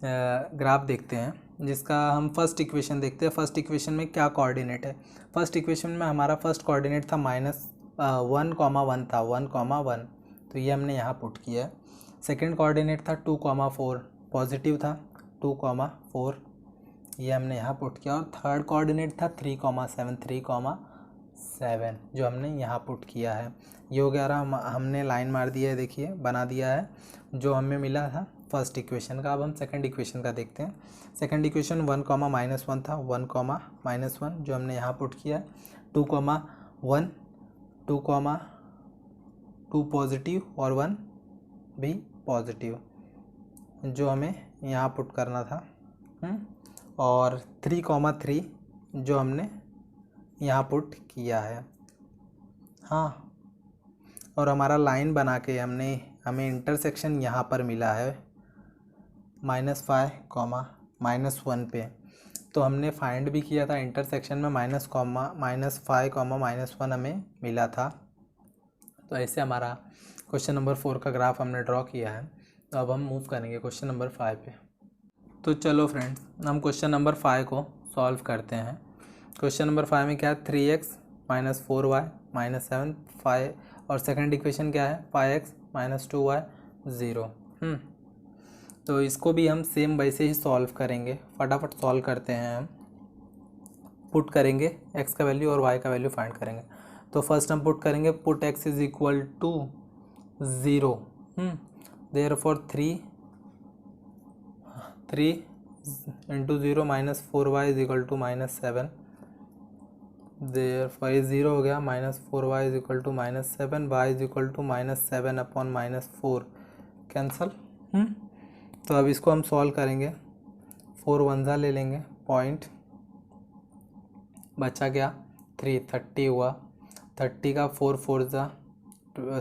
ग्राफ देखते हैं, जिसका हम फर्स्ट इक्वेशन देखते हैं। फर्स्ट इक्वेशन में क्या कोऑर्डिनेट है, फर्स्ट इक्वेशन में हमारा फर्स्ट कोऑर्डिनेट था -1,1 था, 1,1, तो ये हमने यहाँ पुट किया है। सेकंड कोऑर्डिनेट था 2,4, पॉजिटिव था 2,4, ये हमने यहाँ पुट किया। और थर्ड कोऑर्डिनेट था 3,7, 3,7 जो हमने यहाँ पुट किया है। ये हो गया हमने लाइन मार दिया है, देखिए बना दिया है जो हमें मिला था फर्स्ट इक्वेशन का। अब हम सेकंड इक्वेशन का देखते हैं। सेकंड इक्वेशन 1, -1 था, 1, -1 जो हमने यहाँ पुट किया है। 2,1, 2 पॉजिटिव और 1 भी पॉजिटिव जो हमें यहाँ पुट करना था। और 3,3 जो हमने यहाँ पुट किया है। हाँ, और हमारा लाइन बना के हमें इंटरसेक्शन यहाँ पर मिला है -5, -1 पे। तो हमने फाइंड भी किया था इंटरसेक्शन में -5, -1 हमें मिला था। तो ऐसे हमारा क्वेश्चन नंबर 4 का ग्राफ हमने ड्रॉ किया है। तो अब हम मूव करेंगे क्वेश्चन नंबर 5 पे। तो चलो फ्रेंड्स, हम क्वेश्चन नंबर 5 को सॉल्व करते हैं। क्वेश्चन नंबर 5 में क्या है, 3x - 4y -7, 5, और सेकंड इक्वेशन क्या है 5x - 2y 0। तो इसको भी हम सेम वैसे ही सॉल्व करेंगे। फटाफट सॉल्व करते हैं हम। पुट करेंगे x का वैल्यू और y का वैल्यू फाइंड करेंगे। तो फर्स्ट हम पुट करेंगे, put x is equal to 0। Therefore 3 × 0 - 4y is equal to -7। Therefore ये 0 हो गया, -4y is equal to -7, y is equal to -7 upon -4 cancel. तो अब इसको हम सॉल्व करेंगे। 4 1 ले लेंगे, पॉइंट बचा क्या 3, 30 हुआ। 30 का 4 4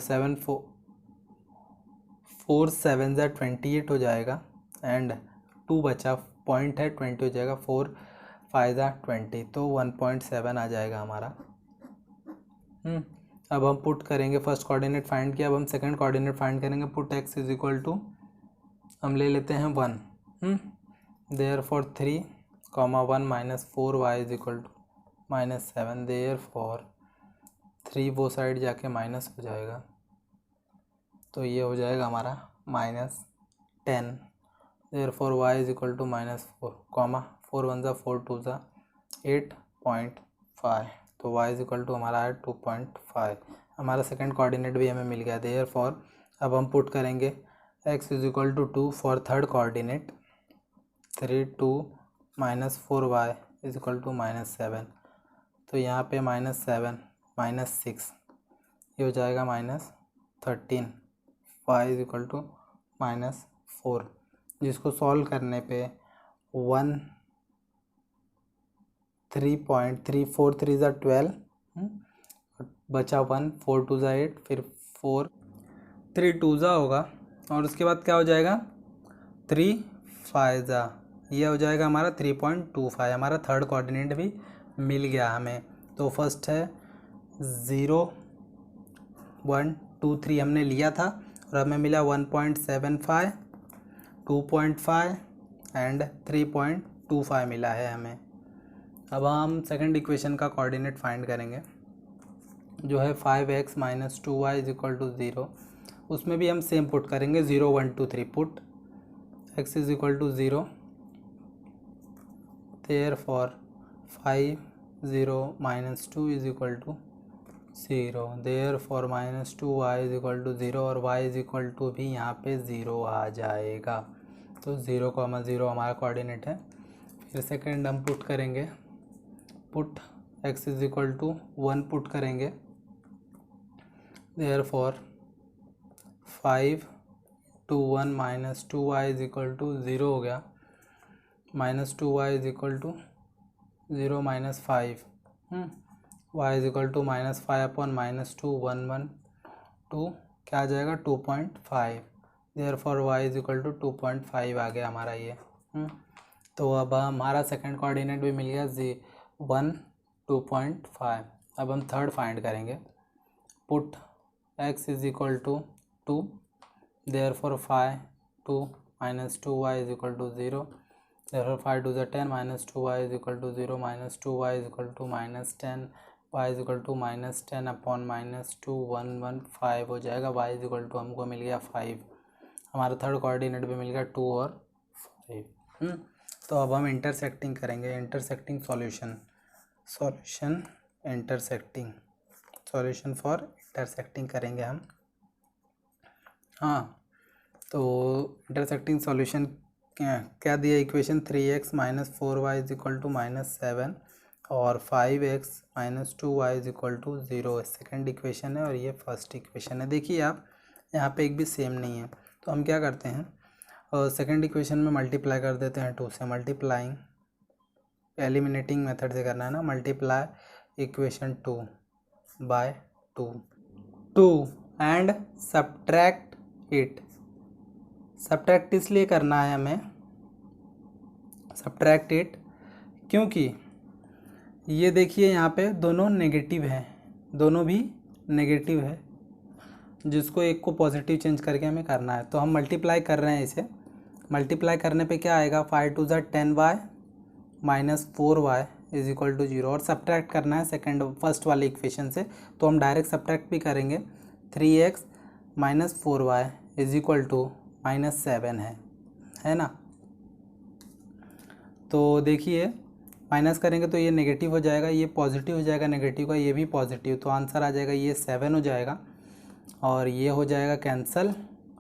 7, 4 7 28 हो जाएगा, एंड 2 बचा, पॉइंट है 20 हो जाएगा, 4 5 20, तो 1.7 आ जाएगा हमारा। अब हम पुट करेंगे, फर्स्ट कोऑर्डिनेट फाइंड किया, अब हम सेकंड कोऑर्डिनेट फाइंड करेंगे। Put x is equal to हम ले लेते हैं 1। Therefore 3, 1 - 4y is equal to -7। Therefore 3 वो साइड जाके माइनस हो जाएगा, तो ये हो जाएगा हमारा -10। Therefore y is equal to -4, 4 1 4 2 8.5, तो y इज इक्वल टू हमारा है 2.5। हमारा सेकंड कोऑर्डिनेट भी हमें मिल गया। देयरफॉर अब हम पुट करेंगे x is equal to 2 for third coordinate, 3 2 -4y is equal to -7। तो यहाँ पे -7 -6 ये हो जाएगा -13, y इज इक्वल टू -4, जिसको सॉल्व करने पे 1 3.3 4 3 12, बचा 1, 4 2 8, फिर 4 3 2 होगा, और उसके बाद क्या हो जाएगा 3 5 ये हो जाएगा हमारा 3.25। हमारा थर्ड कोऑर्डिनेट भी मिल गया हमें। तो फर्स्ट है 0 1 2 3 हमने लिया था, और हमें मिला 1.75, 2.5 एंड 3.25 मिला है हमें। अब हम सेकंड इक्वेशन का कोऑर्डिनेट फाइंड करेंगे जो है 5x minus 2y is equal to 0। उसमें भी हम सेम पुट करेंगे 0 1 2 3 put x is equal to 0, therefore 5 0 minus 2 is equal to 0, therefore minus 2y is equal to 0 और y इज इक्वल टू भी यहाँ पे 0 आ जाएगा। तो 0, 0 हमारा कोऑर्डिनेट है। फिर सेकंड हम पुट करेंगे, put x is equal to 1 put करेंगे, therefore 5 2 1 minus 2y is equal to 0 हो गया, minus 2y is equal to 0 minus 5, y is equal to minus 5 upon minus 2 1 1 2 क्या आ जाएगा 2.5, therefore y is equal to 2.5 आ गया हमारा ये। तो अब हमारा सेकंड कोऑर्डिनेट भी मिल गया 1 2.5। अब हम थर्ड फाइंड करेंगे, put x is equal to 2, therefore 5 2 minus 2y is equal to 0, therefore 5 2 = 10 minus 2y is equal to 0, minus 2y is equal to minus 10, y is equal to minus 10 upon minus 2 1 1 5 हो जाएगा। y is equal to हमको मिल गया 5, हमारा third coordinate भी मिल गया 2 और 5। तो अब हम इंटरसेक्टिंग करेंगे, intersecting solution intersecting solution for intersecting करेंगे हम। हाँ, तो इंटरसेक्टिंग सॉल्यूशन क्या दिया equation 3x minus 4y is equal to minus 7 और 5x minus 2y is equal to 0 second equation है और ये फर्स्ट इक्वेशन है। देखिए आप यहाँ पे एक भी सेम नहीं है, तो हम क्या करते हैं सेकेंड इक्वेशन में मल्टीप्लाई कर देते हैं 2 से, मल्टीप्लाइंग एलिमिनेटिंग मेथड से करना है ना, multiply equation 2 by 2 and subtract it. Subtract इसलिए करना है हमें, सब्ट्रैक्ट इट क्योंकि ये देखिए यहाँ पे दोनों नेगेटिव हैं, दोनों भी नेगेटिव है, जिसको एक को पॉजिटिव चेंज करके हमें करना है। तो हम मल्टीप्लाई कर रहे हैं इसे, मल्टीप्लाई करने पे क्या आएगा 5 2 = 10y minus 4y is equal to 0 और सब्ट्रैक्ट करना है फर्स्ट वाले इक्वेशन से, तो हम डायरेक्ट सब्ट्रैक्ट भी करेंगे। 3x minus 4y is equal to minus 7 है ना। तो देखिए माइनस करेंगे तो ये नेगेटिव हो जाएगा, ये पॉजिटिव हो जाएगा नेगेटिव का, ये भी पॉजिटिव, तो आंसर आ जाएगा ये 7 हो जाएगा और ये हो जाएगा कैंसल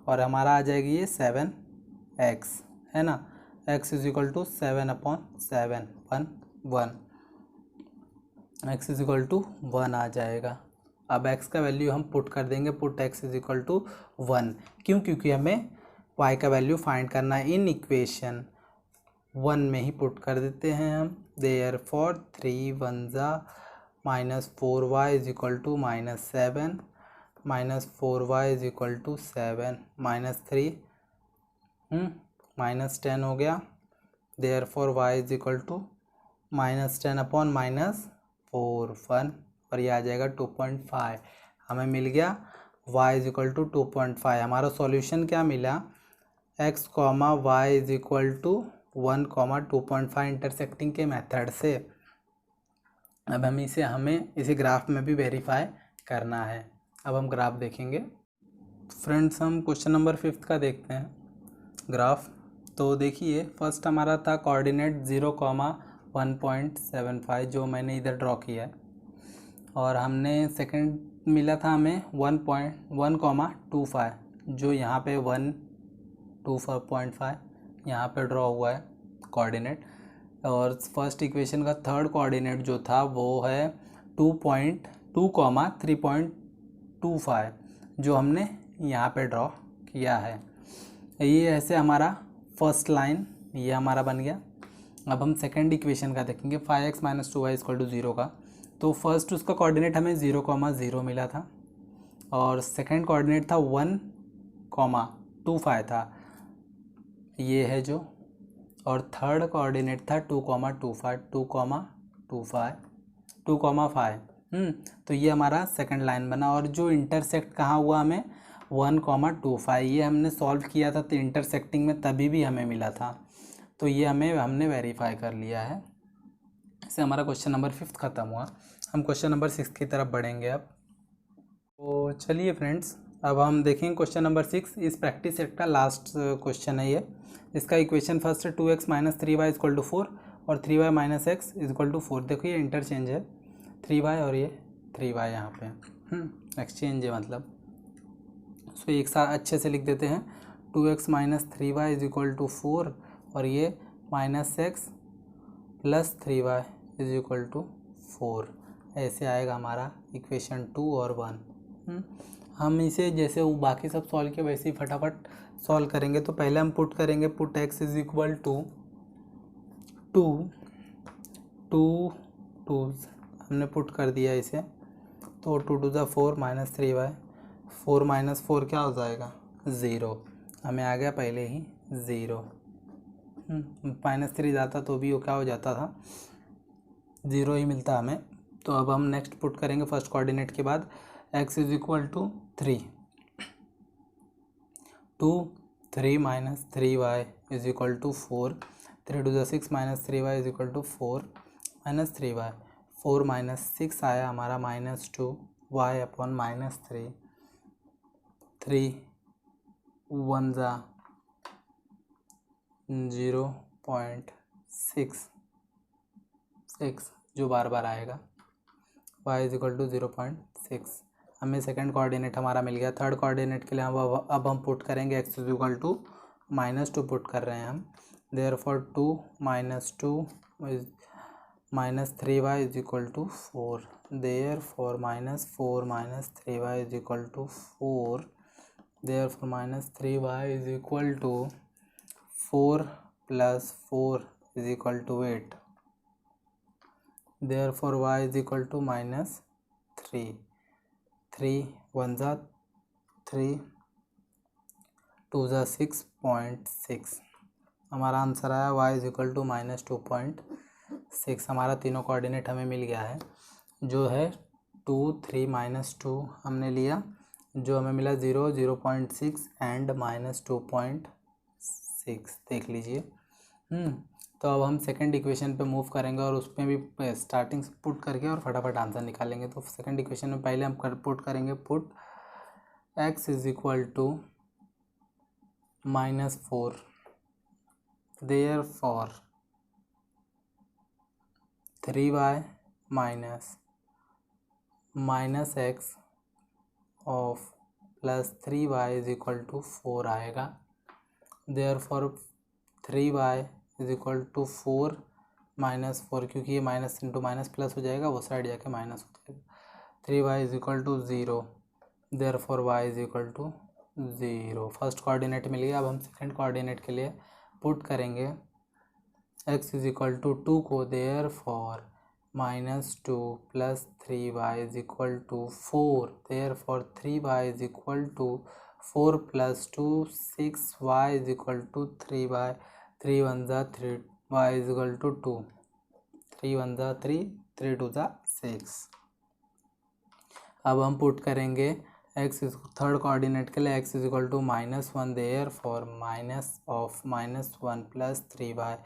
और हमारा आ जाएगी ये 7x है ना। x is equal to 7 upon 7 1 1, x is equal to 1 आ जाएगा। अब x का वैल्यू हम पुट कर देंगे, put x is equal to 1, क्योंकि हमें y का वैल्यू फाइंड करना है। इन इक्वेशन 1 में ही पुट कर देते हैं हम, देयरफॉर 3 1 ज़ा minus 4y is equal to minus 7, minus 4y is equal to 7, minus 3 minus 10 हो गया, therefore y is equal to minus 10 upon minus 4 1 और ये आ जाएगा 2.5। हमें मिल गया y इज इक्वल टू 2.5। हमारा सॉल्यूशन क्या मिला, x comma y is equal to 1 comma 2.5 intersecting के मेथड से। अब हमें इसे ग्राफ में भी वेरीफाई करना है। अब हम ग्राफ देखेंगे फ्रेंड्स, हम क्वेश्चन नंबर 5 का देखते हैं ग्राफ। तो देखिए फर्स्ट हमारा था कोऑर्डिनेट 0, 1.75 जो मैंने इधर ड्रॉ किया है, और हमने सेकंड मिला था हमें 1.25 जो यहाँ पे 1.25 यहाँ पे ड्रॉ हुआ है कोऑर्डिनेट, और फर्स्ट इक्वेशन का थर्ड कोऑर्डिनेट जो था वो है 2.2, 3.25 जो हमने यहाँ पे ड्रॉ किया है। ये ऐसे हमारा फर्स्ट लाइन ये हमारा बन गया। अब हम सेकंड इक्वेशन का देखेंगे 5x minus 2y equal to 0 का। तो फर्स्ट उसका कोऑर्डिनेट हमें 0, 0 मिला था और सेकंड कोऑर्डिनेट था 1.25 था, ये है जो, और थर्ड कोऑर्डिनेट था 2.5। तो ये हमारा सेकंड लाइन बना, और जो इंटरसेक्ट कहाँ हुआ हमें 1.25, ये हमने सॉल्व किया था तो इंटरसेक्टिंग में तभी भी हमें मिला था। तो ये हमने वेरीफाई कर लिया है। इससे हमारा क्वेश्चन नंबर 5 ख़त्म हुआ। हम क्वेश्चन नंबर 6 की तरफ बढ़ेंगे अब। तो चलिए फ्रेंड्स, अब हम देखेंगे क्वेश्चन नंबर 6। इस प्रैक्टिस सेट का लास्ट क्वेश्चन है ये। इसका इक्वेशन फर्स्ट है 2x - 3y = 4 और 3y - x = 4। देखो ये इंटरचेंज है, 3y और ये 3y यहाँ पे एक्सचेंज है मतलब। सो एक साथ अच्छे से लिख देते हैं, 2x - 3y = 4 और ये -x + 3y = 4। ऐसे आएगा हमारा इक्वेशन 2 और 1। हम इसे जैसे वो बाकी सब सॉल्व किया वैसे ही फटाफट सॉल्व करेंगे। तो पहले हम पुट करेंगे, पुट x = 2 हमने पुट कर दिया इसे। तो 2 × 2 = 4 - 3y, 4 - 4 क्या हो जाएगा 0। हमें आ गया पहले ही 0। -3 जाता तो भी वो क्या हो जाता था 0 ही मिलता हमें। तो अब हम नेक्स्ट पुट करेंगे फर्स्ट कोऑर्डिनेट के बाद, x = 3, 2 3 - 3y = 4, 3 × 2 = 6 - 3y = 4 - 3y, 4 - 6 आया हमारा -2 y/-3, 3 1 ज़ा 0.6 जो बार बार आएगा, y = 0.6। हमें सेकंड कोऑर्डिनेट हमारा मिल गया। थर्ड कोऑर्डिनेट के लिए अब हम पुट करेंगे x = -2 पुट कर रहे हैं हम। Therefore 2 - 2 - 3y = 4। Therefore -4 - 3y = 4। Therefore -3y = 4 + 4 = 8। Therefore y = -3, 3 1 ज़ा 3, 2 ज़ा 6.6। हमारा आंसर आया y = -2.6। हमारा तीनों कोऑर्डिनेट हमें मिल गया है, जो है 2 3 -2 हमने लिया, जो हमें मिला 0 0.6 एंड -2.6 देख लीजिए। तो अब हम सेकंड इक्वेशन पे मूव करेंगे और उसमें भी स्टार्टिंग पुट करके और फटाफट आंसर निकालेंगे। तो सेकंड इक्वेशन में पहले हम पुट करेंगे, put x = -4। Therefore 3y - -x of +3y = 4 आएगा। देयरफॉर 3y = 4 - 4, क्योंकि ये माइनस इंटू माइनस प्लस हो जाएगा, वो साइड जाके माइनस हो जाएगा। 3y = 0। Therefore y = 0। First coordinate मिल गया। अब हम सेकंड कोऑर्डिनेट के लिए पुट करेंगे x = 2 को। Therefore -2 + 3y = 4। Therefore 3y = 4 + 2 6y = 3y, 3 1 ज़ा 3, y = 2, 3 1 ज़ा 3, 3 2 ज़ा 6। अब हम पुट करेंगे थर्ड कोऑर्डिनेट के लिए x = -1। Therefore -1 + 3y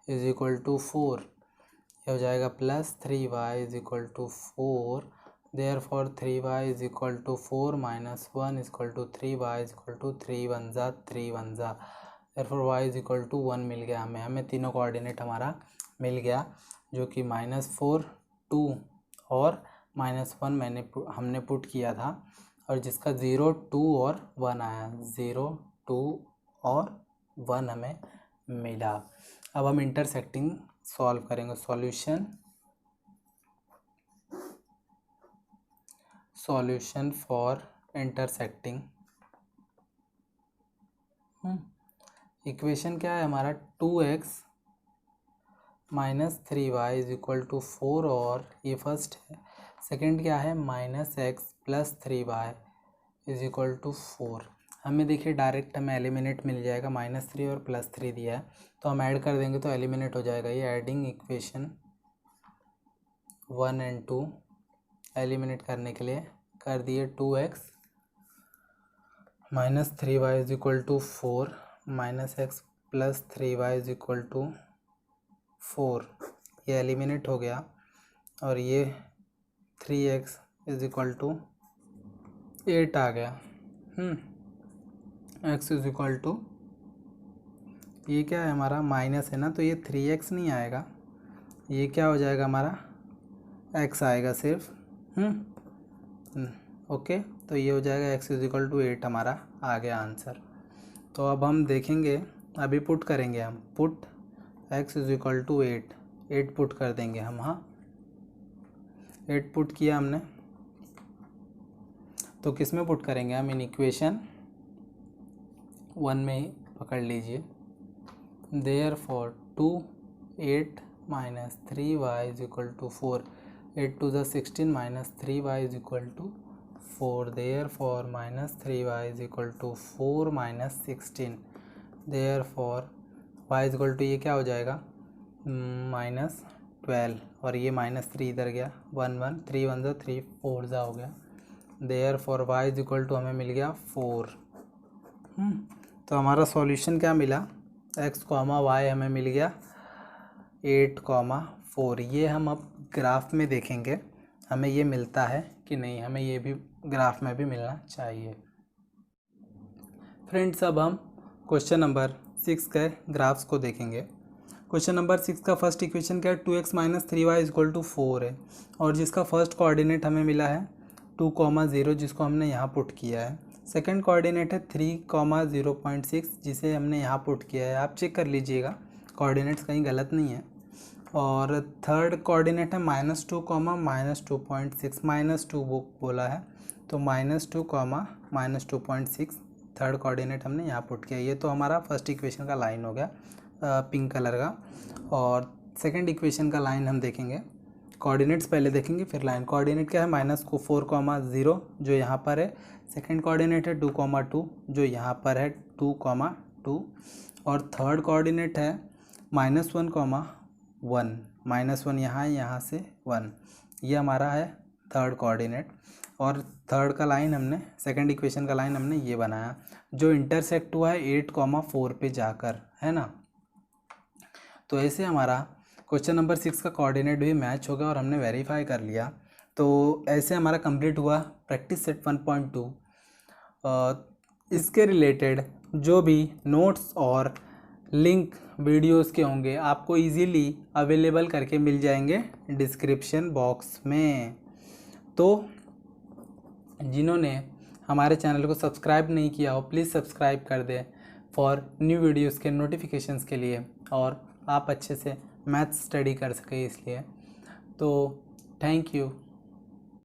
= 4। ये हो जाएगा +3y = 4। देयरफॉर 3y = 4 - 1 = 3y = 3 1 ज़ा 3 1 ज़ा। देयरफॉर y = 1 मिल गया हमें तीनों कोऑर्डिनेट हमारा मिल गया, जो कि -4 2 और -1 हमने पुट किया था, और जिसका 0 2 और 1 आया, 0 2 और 1 हमें मिला। अब हम इंटरसेक्टिंग सॉल्व करेंगे। Solution for intersecting. इक्वेशन क्या है हमारा, 2x - 3y = 4 और ये फर्स्ट है। सेकंड क्या है, -x + 3y = 4। हमें देखिए डायरेक्ट हमें एलिमिनेट मिल जाएगा, -3 और +3 दिया है तो हम ऐड कर देंगे तो एलिमिनेट हो जाएगा। ये एडिंग इक्वेशन 1 और 2 एलिमिनेट करने के लिए कर दिए। 2x - 3y = 4 - x plus 3y is equal to 4, ये एलिमिनेट हो गया और ये 3x इज इक्वल टू 8 आ गया। x इज इक्वल टू, ये क्या है हमारा माइनस है ना, तो ये 3x नहीं आएगा, ये क्या हो जाएगा हमारा x आएगा सिर्फ। ओके, तो ये हो जाएगा x इज इक्वल टू 8, हमारा आ गया आंसर। तो अब हम देखेंगे, अभी पुट करेंगे हम, put x is equal to 8 put कर देंगे हम। हाँ, 8 पुट किया हमने, तो किस में पुट करेंगे हम, इन इक्वेशन 1 में ही पकड़ लीजिए। Therefore 2 8 minus 3y is equal to 4, 8 to the 16 minus 3y is equal to 4, therefore minus 3y is equal to 4 minus 16, therefore y is equal to, ये क्या हो जाएगा माइनस 12, और ये माइनस 3 इधर गया, 1 1 3 1 ज़ा 3 4 ज़ा हो गया, therefore y is equal to हमें मिल गया 4। तो हमारा सॉल्यूशन क्या मिला, x, y हमें मिल गया 8, 4। ये हम अब ग्राफ में देखेंगे हमें ये मिलता है कि नहीं, हमें ये भी ग्राफ में भी मिलना चाहिए। फ्रेंड्स, अब हम क्वेश्चन नंबर 6 के ग्राफ्स को देखेंगे। क्वेश्चन नंबर 6 का फर्स्ट इक्वेशन क्या है, 2x minus 3y is equal to 4 है, और जिसका फर्स्ट कोऑर्डिनेट हमें मिला है 2, 0, जिसको हमने यहाँ पुट किया है। सेकंड कोऑर्डिनेट है 3, 0.6, जिसे हमने यहाँ पुट किया है। आप चेक कर लीजिएगा, कोऑर्डिनेट्स कहीं गलत नहीं है। और थर्ड कोऑर्डिनेट है -2, -2.6, -2 बोला है, तो -2, -2.6 थर्ड कोऑर्डिनेट हमने यहाँ पुट किया। ये तो हमारा फर्स्ट इक्वेशन का लाइन हो गया पिंक कलर का। और सेकंड इक्वेशन का लाइन हम देखेंगे, कोऑर्डिनेट्स पहले देखेंगे फिर लाइन। कोऑर्डिनेट क्या है, -4, 0 जो यहाँ पर है। सेकंड कोऑर्डिनेट है 2, 2 जो यहाँ पर है 2, 2, और थर्ड कोऑर्डिनेट है -1, 1, -1 यहाँ है, यहाँ से 1, ये हमारा है थर्ड कोऑर्डिनेट। और थर्ड का लाइन हमने, सेकंड इक्वेशन का लाइन हमने ये बनाया जो इंटरसेक्ट हुआ है 8, 4 पे जाकर, है ना। तो ऐसे हमारा क्वेश्चन नंबर 6 का कोऑर्डिनेट भी मैच हो गया और हमने वेरीफाई कर लिया। तो ऐसे हमारा कंप्लीट हुआ प्रैक्टिस सेट 1.2। इसके रिलेटेड जो भी नोट्स और लिंक वीडियोस के होंगे आपको इजीली अवेलेबल करके मिल जाएंगे डिस्क्रिप्शन बॉक्स में। तो जिन्होंने हमारे चैनल को सब्सक्राइब नहीं किया हो प्लीज़ सब्सक्राइब कर दें फॉर न्यू वीडियोस के नोटिफिकेशंस के लिए, और आप अच्छे से मैथ्स स्टडी कर सकें इसलिए। तो थैंक यू।